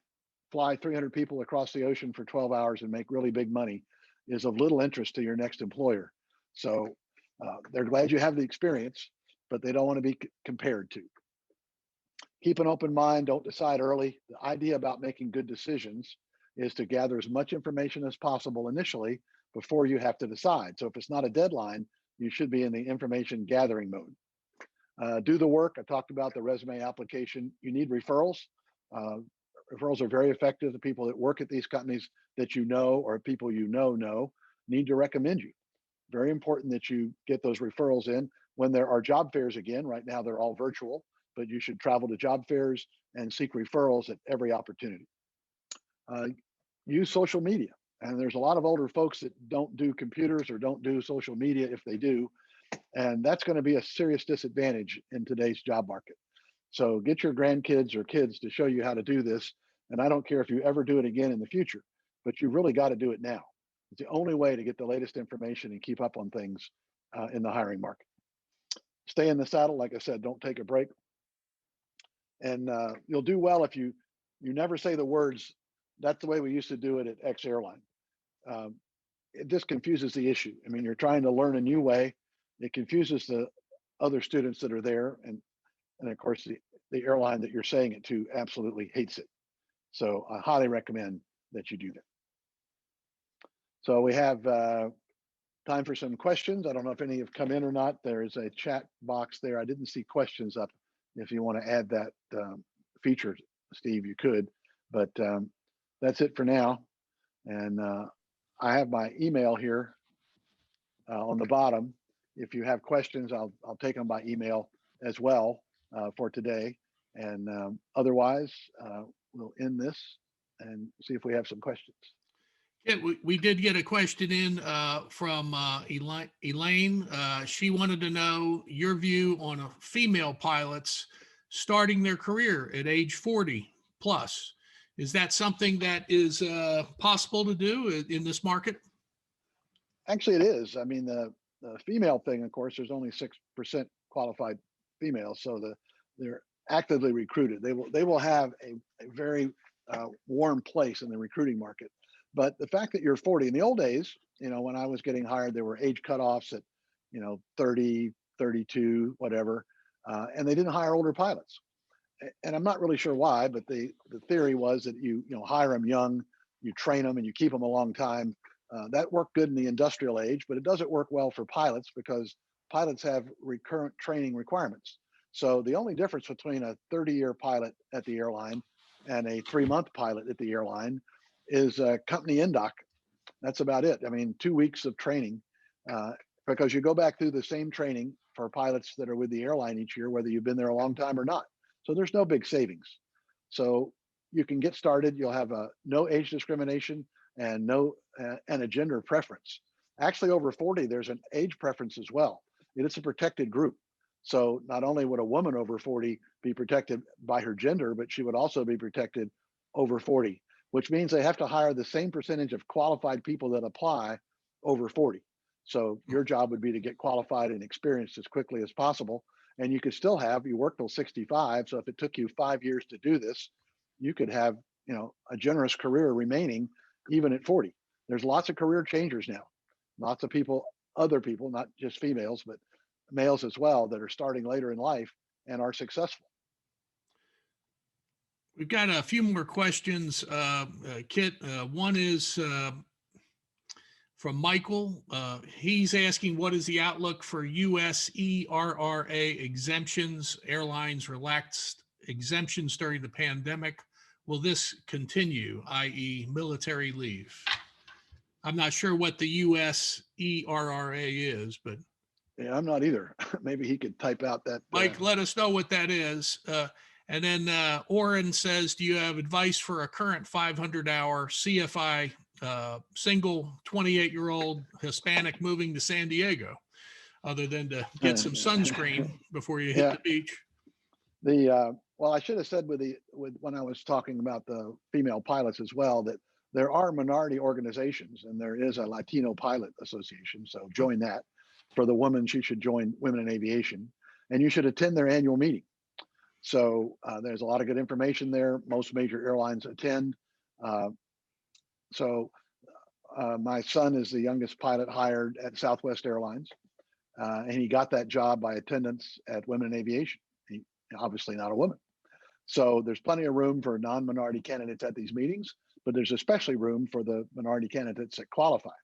fly 300 people across the ocean for 12 hours and make really big money is of little interest to your next employer. So they're glad you have the experience, but they don't want to be compared to. Keep an open mind. Don't decide early. The idea about making good decisions is to gather as much information as possible initially before you have to decide. So if it's not a deadline, you should be in the information gathering mode. Do the work. I talked about the resume application. You need referrals. Referrals are very effective. The people that work at these companies that you know or people you know need to recommend you. Very important that you get those referrals in. When there are job fairs again, right now they're all virtual, but you should travel to job fairs and seek referrals at every opportunity. Use social media. And there's a lot of older folks that don't do computers or don't do social media if they do. And that's going to be a serious disadvantage in today's job market. So get your grandkids or kids to show you how to do this. And I don't care if you ever do it again in the future, but you really got to do it now. It's the only way to get the latest information and keep up on things in the hiring market. Stay in the saddle. Like I said, don't take a break. And you'll do well if you never say the words, that's the way we used to do it at X airline. It just confuses the issue. I mean, you're trying to learn a new way. It confuses the other students that are there. And of course, the airline that you're saying it to absolutely hates it. So I highly recommend that you do that. So we have time for some questions. I don't know if any have come in or not. There is a chat box there. I didn't see questions up. If you want to add that feature, Steve, you could. But that's it for now. And I have my email here on the bottom. If you have questions, I'll take them by email as well for today. And otherwise, we'll end this and see if we have some questions. Yeah, we did get a question in from Elaine. She wanted to know your view on female pilots starting their career at age 40 plus. Is that something that is possible to do in this market? Actually, it is. I mean, the female thing, of course, there's only 6% qualified females, so they're actively recruited. They will have a very warm place in the recruiting market. But the fact that you're 40, in the old days, when I was getting hired, there were age cutoffs at 30, 32, whatever, and they didn't hire older pilots. And I'm not really sure why, but the theory was that you hire them young, you train them, and you keep them a long time. That worked good in the industrial age, but it doesn't work well for pilots because pilots have recurrent training requirements. So the only difference between a 30-year pilot at the airline and a 3-month pilot at the airline is company indoc. That's about it. I mean, 2 weeks of training, because you go back through the same training for pilots that are with the airline each year, whether you've been there a long time or not. So there's no big savings. So you can get started. You'll have no age discrimination and a gender preference. Actually, over 40, there's an age preference as well. It's a protected group. So not only would a woman over 40 be protected by her gender, but she would also be protected over 40, which means they have to hire the same percentage of qualified people that apply over 40. So your job would be to get qualified and experienced as quickly as possible. And you could still you work till 65. So if it took you 5 years to do this, you could have, a generous career remaining even at 40. There's lots of career changers now. Lots of people, other people, not just females, but males as well, that are starting later in life and are successful. We've got a few more questions, Kit. One is from Michael. He's asking, what is the outlook for US ERRA exemptions? Airlines relaxed exemptions during the pandemic. Will this continue, i.e. military leave? I'm not sure what the US ERRA is, but. Yeah, I'm not either. Maybe he could type out that. Mike, let us know what that is. And then Oren says, do you have advice for a current 500-hour CFI single 28-year-old Hispanic moving to San Diego, other than to get some sunscreen before you hit the beach? Well, I should have said when I was talking about the female pilots as well, that there are minority organizations, and there is a Latino Pilot Association. So join that. For the woman, she should join Women in Aviation, and you should attend their annual meeting. So there's a lot of good information there. Most major airlines attend. My son is the youngest pilot hired at Southwest Airlines, and he got that job by attendance at Women in Aviation. He, obviously not a woman. So there's plenty of room for non-minority candidates at these meetings, but there's especially room for the minority candidates that qualify.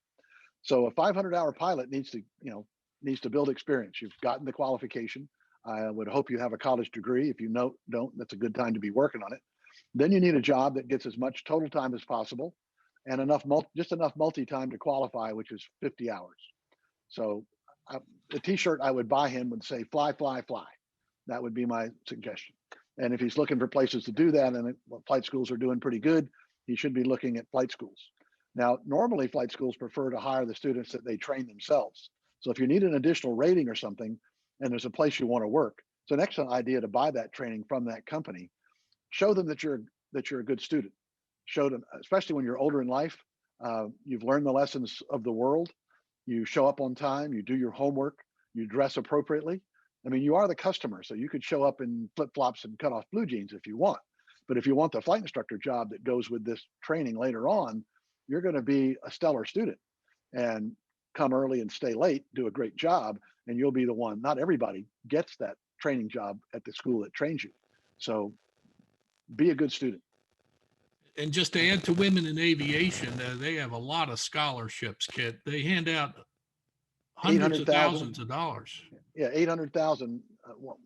So a 500-hour pilot needs to build experience. You've gotten the qualification. I would hope you have a college degree. If you don't, that's a good time to be working on it. Then you need a job that gets as much total time as possible and just enough multi-time to qualify, which is 50 hours. So the t-shirt I would buy him would say, fly, fly, fly. That would be my suggestion. And if he's looking for places to do that, and flight schools are doing pretty good, he should be looking at flight schools. Now, normally flight schools prefer to hire the students that they train themselves. So if you need an additional rating or something, and there's a place you want to work, it's an excellent idea to buy that training from that company. Show them that you're a good student. Show them, especially when you're older in life, you've learned the lessons of the world. You show up on time. You do your homework. You dress appropriately. I mean, you are the customer, so you could show up in flip-flops and cut off blue jeans if you want. But if you want the flight instructor job that goes with this training later on, you're going to be a stellar student and come early and stay late, do a great job, and you'll be the one. Not everybody gets that training job at the school that trains you. So be a good student. And just to add to Women in Aviation, they have a lot of scholarships, Kit. They hand out hundreds of thousands of dollars. Yeah, 800,000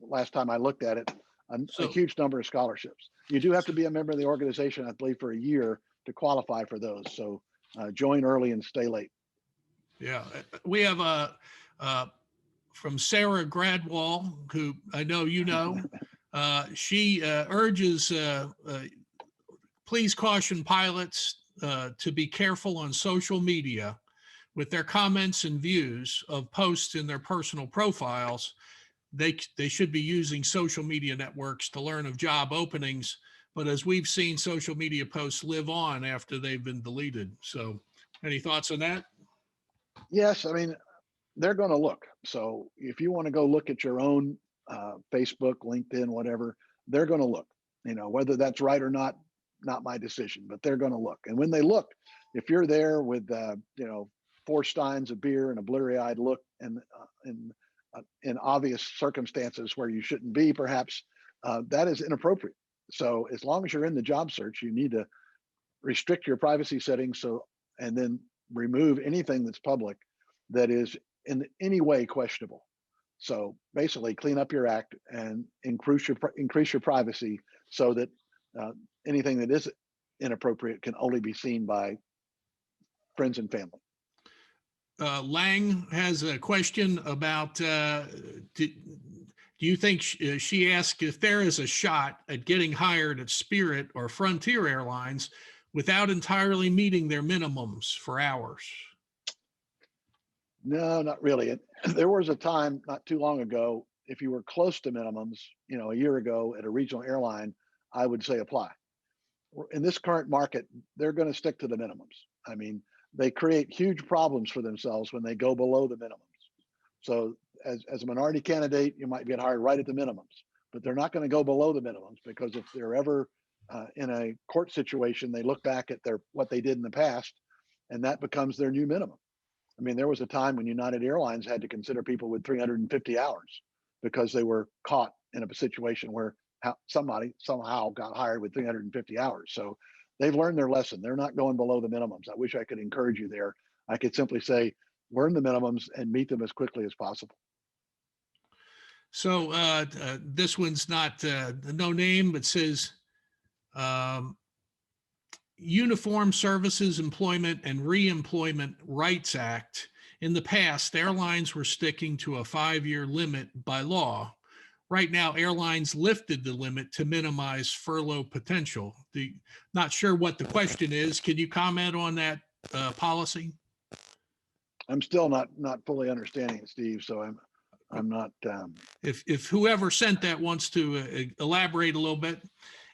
last time I looked at it, a huge number of scholarships. You do have to be a member of the organization, I believe, for a year to qualify for those. So join early and stay late. Yeah, we have from Sarah Gradwall, who I know you know. She urges, please caution pilots to be careful on social media with their comments and views of posts in their personal profiles. They should be using social media networks to learn of job openings, But as we've seen, social media posts live on after they've been deleted. So any thoughts on that? Yes, I mean, they're going to look. So if you want to go look at your own Facebook, LinkedIn, whatever, they're going to look. Whether that's right or not my decision, but they're going to look. And when they look, if you're there with 4 steins of beer and a bleary-eyed look, and in obvious circumstances where you shouldn't be, perhaps, that is inappropriate. So as long as you're in the job search, you need to restrict your privacy settings, and then remove anything that's public that is in any way questionable. So basically, clean up your act and increase your privacy, so that anything that is inappropriate can only be seen by friends and family. Lang has a question about, do you think, she asked if there is a shot at getting hired at Spirit or Frontier Airlines without entirely meeting their minimums for hours? No, not really. There was a time not too long ago, if you were close to minimums, a year ago at a regional airline, I would say apply. In this current market, they're going to stick to the minimums. I mean, they create huge problems for themselves when they go below the minimums. So as a minority candidate, you might get hired right at the minimums, but they're not going to go below the minimums, because if they're ever in a court situation, they look back at what they did in the past, and that becomes their new minimum. I mean, there was a time when United Airlines had to consider people with 350 hours because they were caught in a situation where somebody somehow got hired with 350 hours. So they've learned their lesson. They're not going below the minimums. I wish I could encourage you there. I could simply say, learn the minimums and meet them as quickly as possible. So this one's not no name, but says, Uniform Services Employment and Reemployment Rights Act. In the past, airlines were sticking to a 5-year limit by law. Right now, airlines lifted the limit to minimize furlough potential. Not sure what the question is. Can you comment on that policy? I'm still not fully understanding it, Steve. So I'm not. If whoever sent that wants to elaborate a little bit.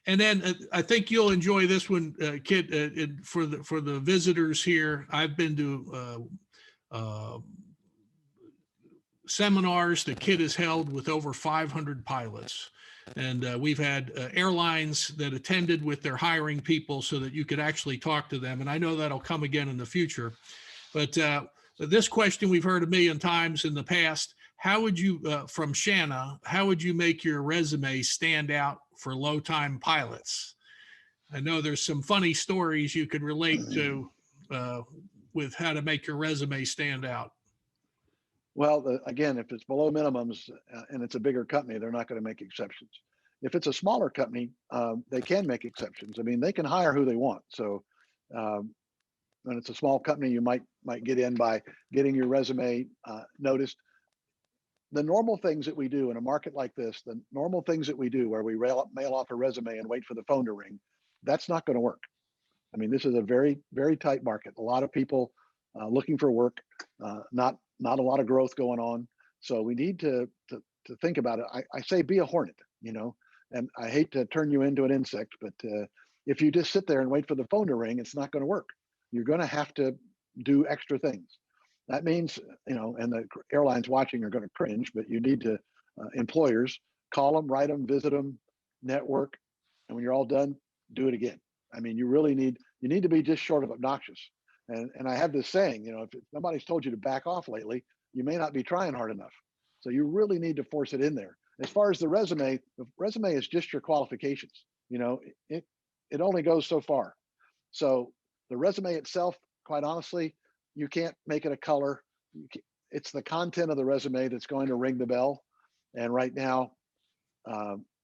And then I think you'll enjoy this one, Kit. For the visitors here, I've been to seminars that Kit has held with over 500 pilots, and we've had airlines that attended with their hiring people so that you could actually talk to them. And I know that'll come again in the future. But this question we've heard a million times in the past. How would you, from Shanna, how would you make your resume stand out for low-time pilots? I know there's some funny stories you could relate to with how to make your resume stand out. Well, again, if it's below minimums and it's a bigger company, they're not going to make exceptions. If it's a smaller company, they can make exceptions. I mean, they can hire who they want. So when it's a small company, you might get in by getting your resume noticed. The normal things that we do in a market like this, the normal things that we do where we mail off a resume and wait for the phone to ring, that's not going to work. I mean, this is a very, very tight market. A lot of people looking for work, not a lot of growth going on. So we need to think about it. I say be a hornet, and I hate to turn you into an insect, but if you just sit there and wait for the phone to ring, it's not going to work. You're going to have to do extra things. That means, and the airlines watching are going to cringe, but you need to, employers, call them, write them, visit them, network. And when you're all done, do it again. I mean, you need to be just short of obnoxious. And I have this saying, if nobody's told you to back off lately, you may not be trying hard enough. So you really need to force it in there. As far as the resume is just your qualifications. It only goes so far. So the resume itself, quite honestly, you can't make it a color. It's the content of the resume that's going to ring the bell. And right now,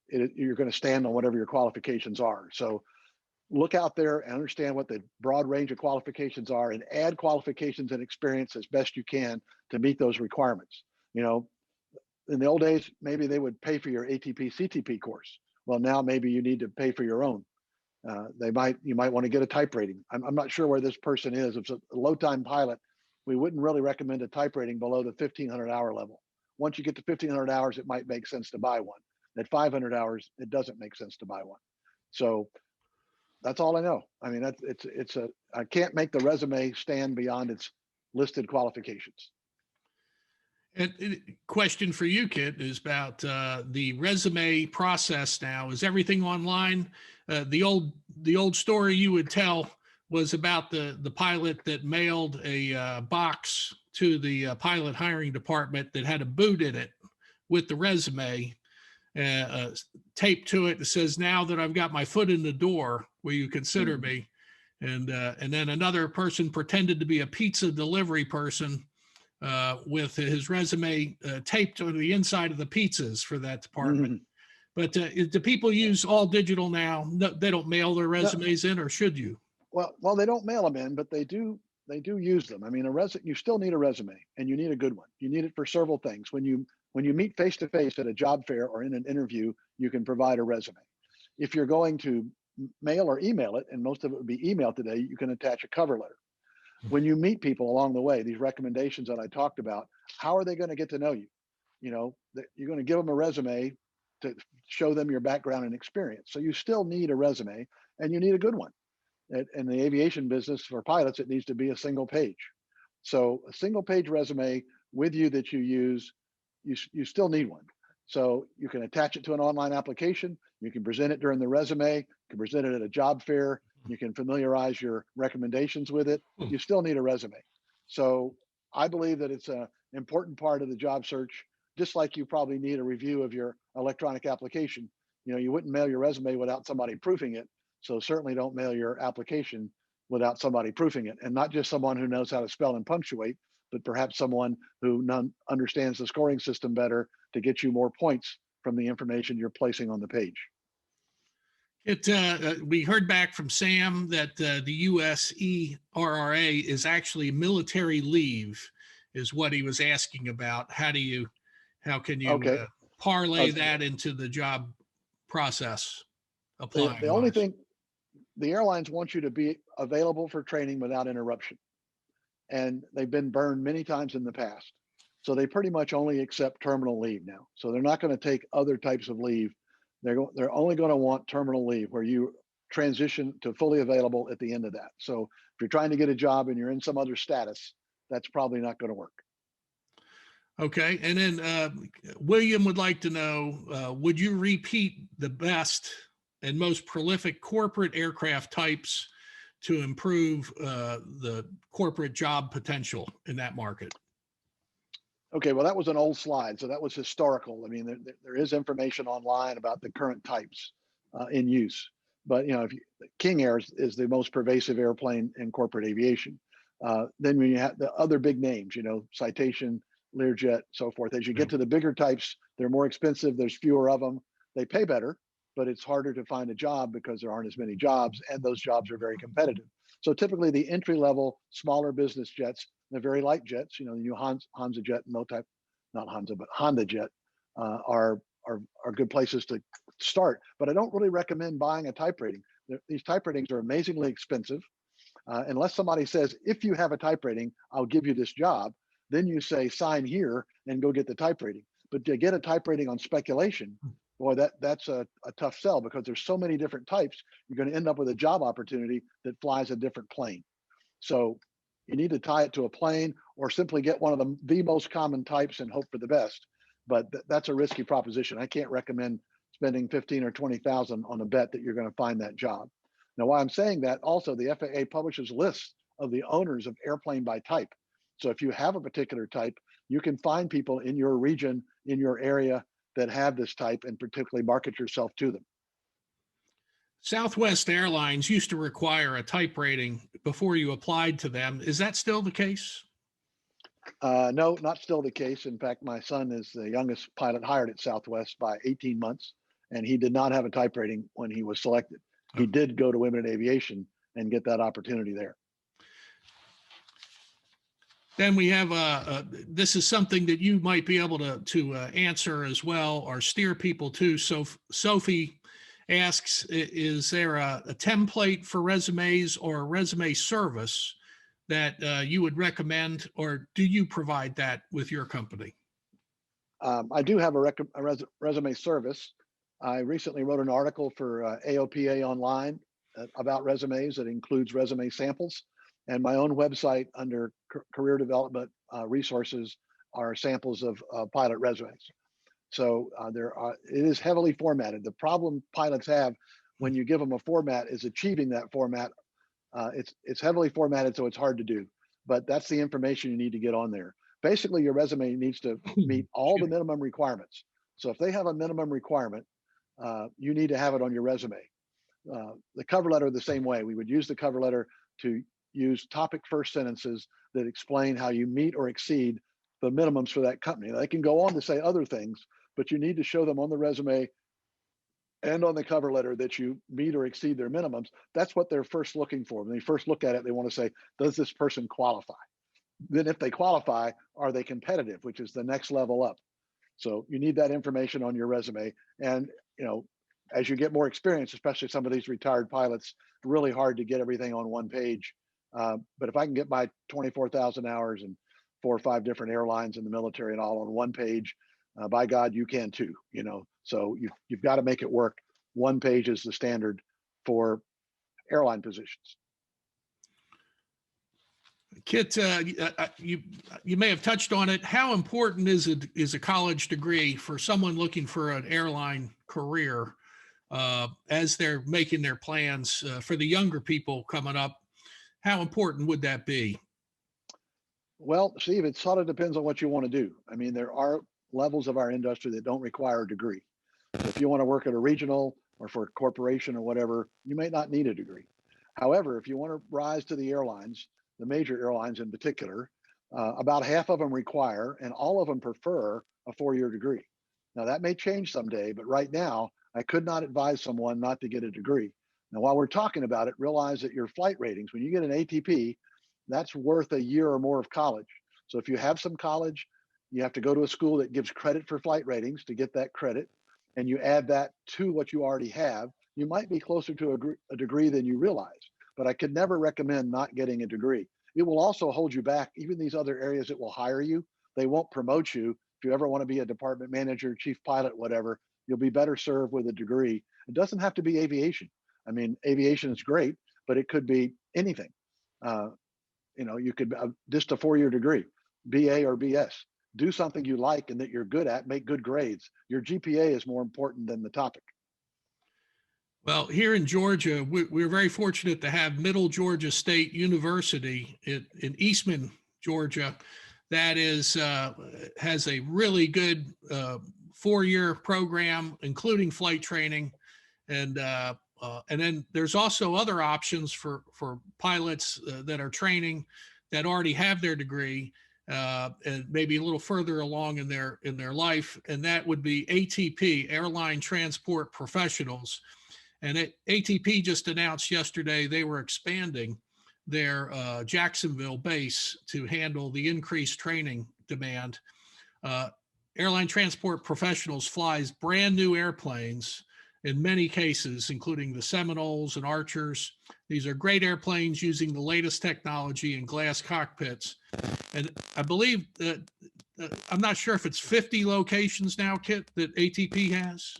you're going to stand on whatever your qualifications are. So look out there and understand what the broad range of qualifications are, and add qualifications and experience as best you can to meet those requirements. In the old days, maybe they would pay for your ATP-CTP course. Well, now maybe you need to pay for your own. You might want to get a type rating. I'm not sure where this person is. If it's a low-time pilot, we wouldn't really recommend a type rating below the 1,500 hour level. Once you get to 1,500 hours, it might make sense to buy one. At 500 hours, it doesn't make sense to buy one. So that's all I know. I mean, I can't make the resume stand beyond its listed qualifications. And question for you, Kit, is about the resume process now. Is everything online? The old story you would tell was about the pilot that mailed a box to the pilot hiring department that had a boot in it with the resume taped to it that says, "Now that I've got my foot in the door, will you consider me?" And then another person pretended to be a pizza delivery person with his resume taped to the inside of the pizzas for that department. But do people use all digital now? No, they don't mail their resumes in, or should you? Well, they don't mail them in, but they do use them. I mean, you still need a resume, and you need a good one. You need it for several things. When you meet face to face at a job fair or in an interview, you can provide a resume. If you're going to mail or email it, and most of it would be email today, you can attach a cover letter. When you meet people along the way, these recommendations that I talked about, how are they going to get to know you? You know, you're going to give them a resume to show them your background and experience. So you still need a resume, and you need a good one. In the aviation business for pilots, it needs to be a single page. So a single page resume with you that you use, you still need one. So you can attach it to an online application. You can present it during the resume. You can present it at a job fair. You can familiarize your recommendations with it. You still need a resume. So I believe that it's an important part of the job search, just like you probably need a review of your electronic application. You know, you wouldn't mail your resume without somebody proofing it. So certainly don't mail your application without somebody proofing it, and not just someone who knows how to spell and punctuate, but perhaps someone who understands the scoring system better to get you more points from the information you're placing on the page. We heard back from Sam that the USERRA is actually military leave, is what he was asking about. How can you parlay that into the job process? The only thing, the airlines want you to be available for training without interruption. And they've been burned many times in the past. So they pretty much only accept terminal leave now. So they're not going to take other types of leave. They're only going to want terminal leave, where you transition to fully available at the end of that. So if you're trying to get a job and you're in some other status, that's probably not going to work. Okay. And then William would like to know, would you repeat the best and most prolific corporate aircraft types to improve the corporate job potential in that market? Okay, well, that was an old slide, so that was historical. I mean, there is information online about the current types in use, but you know, King Air is the most pervasive airplane in corporate aviation. Then when you have the other big names, you know, Citation, Learjet, so forth. As you get to the bigger types, they're more expensive. There's fewer of them. They pay better, but it's harder to find a job because there aren't as many jobs, and those jobs are very competitive. So typically the entry level, smaller business jets, the very light jets, you know, the new Hansa jet, not Hansa, but Honda jet, are good places to start. But I don't really recommend buying a type rating. These type ratings are amazingly expensive. Unless somebody says, if you have a type rating, I'll give you this job, then you say, sign here and go get the type rating. But to get a type rating on speculation, boy, that's a tough sell, because there's so many different types. You're going to end up with a job opportunity that flies a different plane. So you need to tie it to a plane, or simply get one of the most common types and hope for the best. But that's a risky proposition. I can't recommend spending 15 or 20,000 on a bet that you're going to find that job. Now, why I'm saying that, also the FAA publishes lists of the owners of airplane by type. So if you have a particular type, you can find people in your region, in your area, that have this type, and particularly market yourself to them. Southwest Airlines used to require a type rating before you applied to them. Is that still the case? No, not still the case. In fact, my son is the youngest pilot hired at Southwest by 18 months, and he did not have a type rating when he was selected. He did go to Women in Aviation and get that opportunity there. Then we have this is something that you might be able to answer as well, or steer people to. So Sophie asks, is there a template for resumes or a resume service that you would recommend, or do you provide that with your company? I do have a resume service. I recently wrote an article for AOPA Online about resumes that includes resume samples. And my own website under career development resources are samples of pilot resumes. So it is heavily formatted. The problem pilots have when you give them a format is achieving that format. It's heavily formatted, so it's hard to do. But that's the information you need to get on there. Basically, your resume needs to meet all the minimum requirements. So if they have a minimum requirement, you need to have it on your resume. The cover letter the same way. We would use the cover letter to use topic first sentences that explain how you meet or exceed the minimums for that company. They can go on to say other things, but you need to show them on the resume and on the cover letter that you meet or exceed their minimums. That's what they're first looking for. When they first look at it, they want to say, does this person qualify? Then if they qualify, are they competitive, which is the next level up. So you need that information on your resume. And, as you get more experience, especially some of these retired pilots, really hard to get everything on one page. But if I can get my 24,000 hours and 4 or 5 different airlines in the military and all on one page, by God, you can too, So you've got to make it work. One page is the standard for airline positions. Kit, you may have touched on it. How important is a college degree for someone looking for an airline career as they're making their plans for the younger people coming up? How important would that be? Well, Steve, it sort of depends on what you want to do. I mean, there are levels of our industry that don't require a degree. So if you want to work at a regional or for a corporation or whatever, you may not need a degree. However, if you want to rise to the airlines, the major airlines in particular, about half of them require, and all of them prefer, a 4-year degree. Now that may change someday, but right now, I could not advise someone not to get a degree. Now, while we're talking about it, realize that your flight ratings, when you get an ATP, that's worth a year or more of college. So if you have some college, you have to go to a school that gives credit for flight ratings to get that credit, and you add that to what you already have, you might be closer to a degree than you realize. But I could never recommend not getting a degree. It will also hold you back. Even these other areas that will hire you, they won't promote you. If you ever want to be a department manager, chief pilot, whatever, you'll be better served with a degree. It doesn't have to be aviation. I mean, aviation is great, but it could be anything. You could just a 4-year degree, BA or BS. Do something you like and that you're good at, make good grades. Your GPA is more important than the topic. Well, here in Georgia, we're very fortunate to have Middle Georgia State University in Eastman, Georgia, that has a really good 4-year program, including flight training, and then there's also other options for pilots that are training that already have their degree and maybe a little further along in their life, and that would be ATP, Airline Transport Professionals. And ATP just announced yesterday they were expanding their Jacksonville base to handle the increased training demand. Airline Transport Professionals flies brand new airplanes in many cases, including the Seminoles and Archers. These are great airplanes using the latest technology and glass cockpits. And I believe that, I'm not sure if it's 50 locations now, Kit, that ATP has.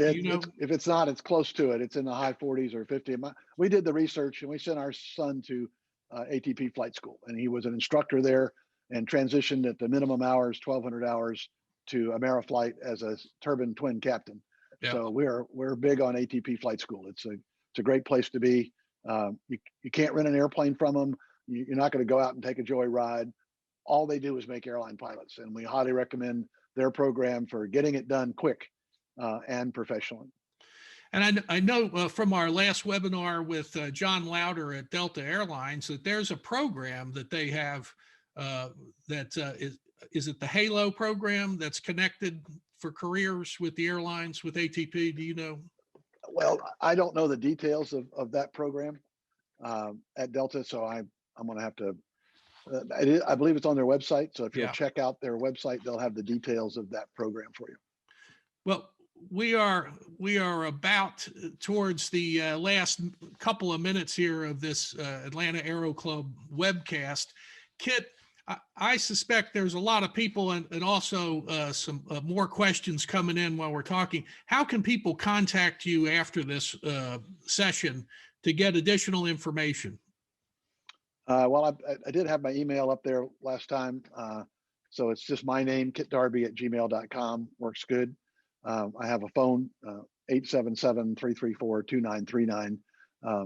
If it's not, it's close to it. It's in the high 40s or 50. We did the research and we sent our son to ATP flight school, and he was an instructor there and transitioned at the minimum hours, 1,200 hours, to Ameriflight as a turbine twin captain. Yeah. So we're big on ATP flight school. It's a great place to be. You can't rent an airplane from them. You're not going to go out and take a joy ride. All they do is make airline pilots, and we highly recommend their program for getting it done quick and professionally. And I know from our last webinar with John Lauder at Delta Airlines that there's a program that they have is it the Halo program that's connected for careers with the airlines with ATP? Do you know? Well, I don't know the details of that program at Delta, so I'm going to have to. I believe it's on their website. So if you'll check out their website, they'll have the details of that program for you. Well, we are about towards the last couple of minutes here of this Atlanta Aero Club webcast. Kit, I suspect there's a lot of people and also some more questions coming in while we're talking. How can people contact you after this session to get additional information? Well, I did have my email up there last time. So it's just my name, kitdarby@gmail.com. Works good. I have a phone, 877-334-2939.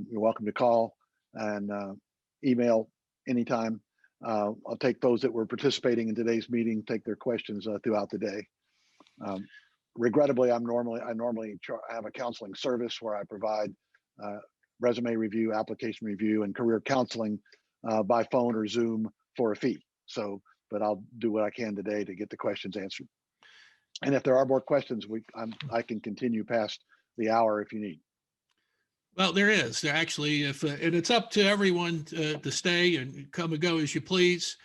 You're welcome to call and email anytime. I'll take those that were participating in today's meeting, take their questions throughout the day. Regrettably, I normally have a counseling service where I provide resume review, application review, and career counseling by phone or Zoom for a fee. So, but I'll do what I can today to get the questions answered. And if there are more questions, I can continue past the hour if you need. Well, there is. There actually, if and it's up to everyone to stay and come and go as you please.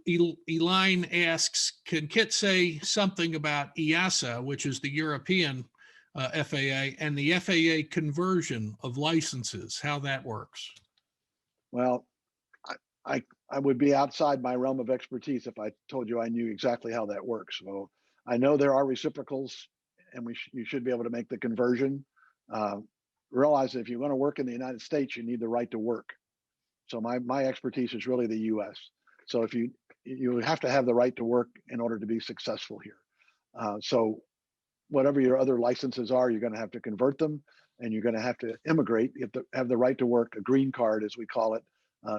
Elaine asks, can Kit say something about EASA, which is the European FAA, and the FAA conversion of licenses, how that works? Well, I would be outside my realm of expertise if I told you I knew exactly how that works. So I know there are reciprocals, and you should be able to make the conversion. Realize that if you want to work in the United States, you need the right to work. So my expertise is really the U.S. So if you have to have the right to work in order to be successful here. So whatever your other licenses are, you're going to have to convert them, and you're going to have to immigrate. You have to have the right to work, a green card, as we call it,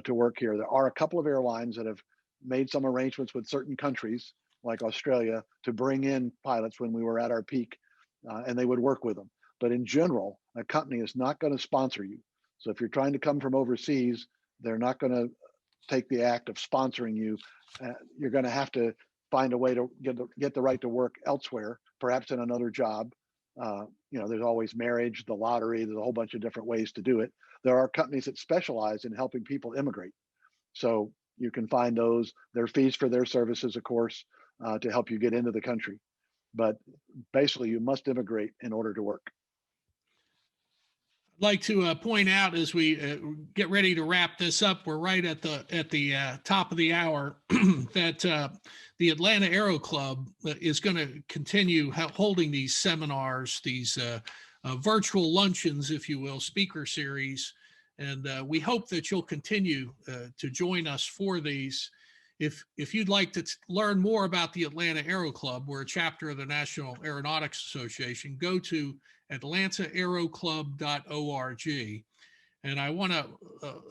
to work here. There are a couple of airlines that have made some arrangements with certain countries, like Australia, to bring in pilots when we were at our peak, and they would work with them. But in general, a company is not going to sponsor you. So if you're trying to come from overseas, they're not going to take the act of sponsoring you. You're going to have to find a way to get the right to work elsewhere, perhaps in another job. There's always marriage, the lottery, there's a whole bunch of different ways to do it. There are companies that specialize in helping people immigrate. So you can find those. There are fees for their services, of course, to help you get into the country. But basically, you must immigrate in order to work. I'd like to point out as we get ready to wrap this up, we're right at the top of the hour, that the Atlanta Aero Club is going to continue holding these seminars, these virtual luncheons, if you will, speaker series. And we hope that you'll continue to join us for these. If you'd like to learn more about the Atlanta Aero Club, we're a chapter of the National Aeronautics Association, go to atlantaaeroclub.org. And I want to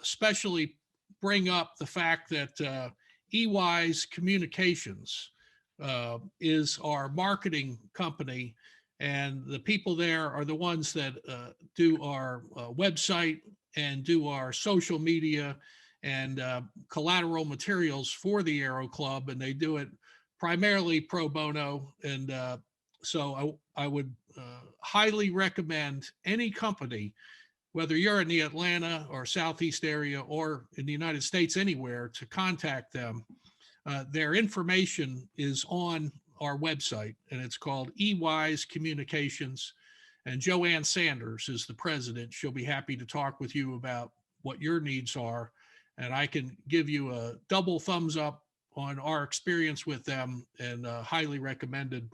especially bring up the fact that EY's Communications is our marketing company, and the people there are the ones that do our website and do our social media and collateral materials for the Aero Club, and they do it primarily pro bono. And so I would highly recommend any company, whether you're in the Atlanta or Southeast area or in the United States anywhere, to contact them. Their information is on our website, and it's called EY's Communications. And Joanne Sanders is the president. She'll be happy to talk with you about what your needs are. And I can give you a double thumbs up on our experience with them, and highly recommended.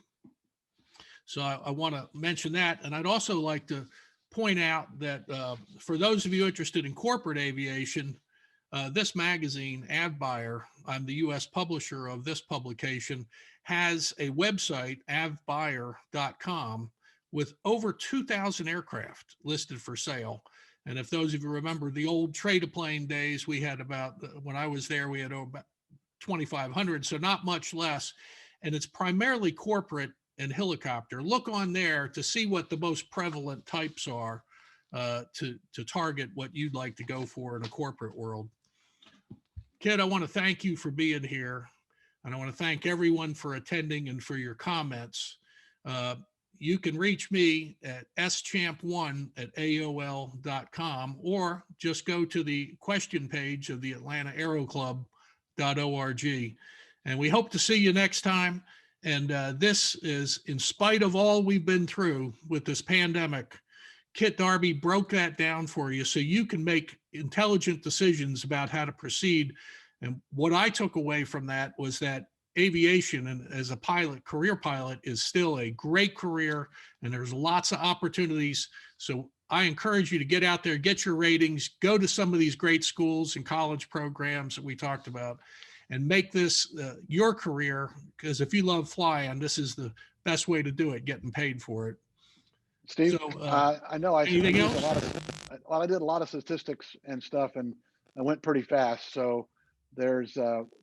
So I want to mention that. And I'd also like to point out that for those of you interested in corporate aviation, this magazine, AvBuyer, I'm the U.S. publisher of this publication, has a website, avbuyer.com, with over 2,000 aircraft listed for sale. And if those of you remember the old trade-a-plane days, we had about, when I was there, we had about 2,500, so not much less. And it's primarily corporate and helicopter. Look on there to see what the most prevalent types are to target what you'd like to go for in a corporate world. Kit, I want to thank you for being here. And I want to thank everyone for attending and for your comments. You can reach me at schamp1@aol.com, or just go to the question page of the Atlanta Aero Club.org. And we hope to see you next time. And this is, in spite of all we've been through with this pandemic, Kit Darby broke that down for you so you can make intelligent decisions about how to proceed. And what I took away from that was that aviation and as a pilot, career pilot, is still a great career, and there's lots of opportunities. So I encourage you to get out there, get your ratings, go to some of these great schools and college programs that we talked about, and make this your career. Because if you love flying, this is the best way to do it, getting paid for it. Steve, So, I know I anything used else? I did a lot of statistics and stuff, and I went pretty fast. So there's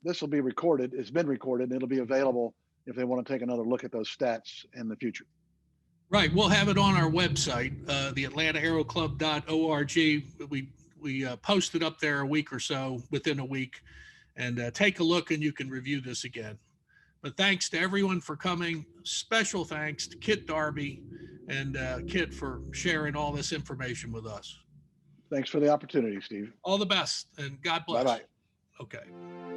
this will be recorded. It's been recorded, and it'll be available if they want to take another look at those stats in the future. Right. We'll have it on our website, the AtlantaAeroClub.org. We posted up there a week or so, within a week, and take a look, and you can review this again. But thanks to everyone for coming. Special thanks to Kit Darby and Kit for sharing all this information with us. Thanks for the opportunity, Steve. All the best, and God bless. Bye-bye. Okay.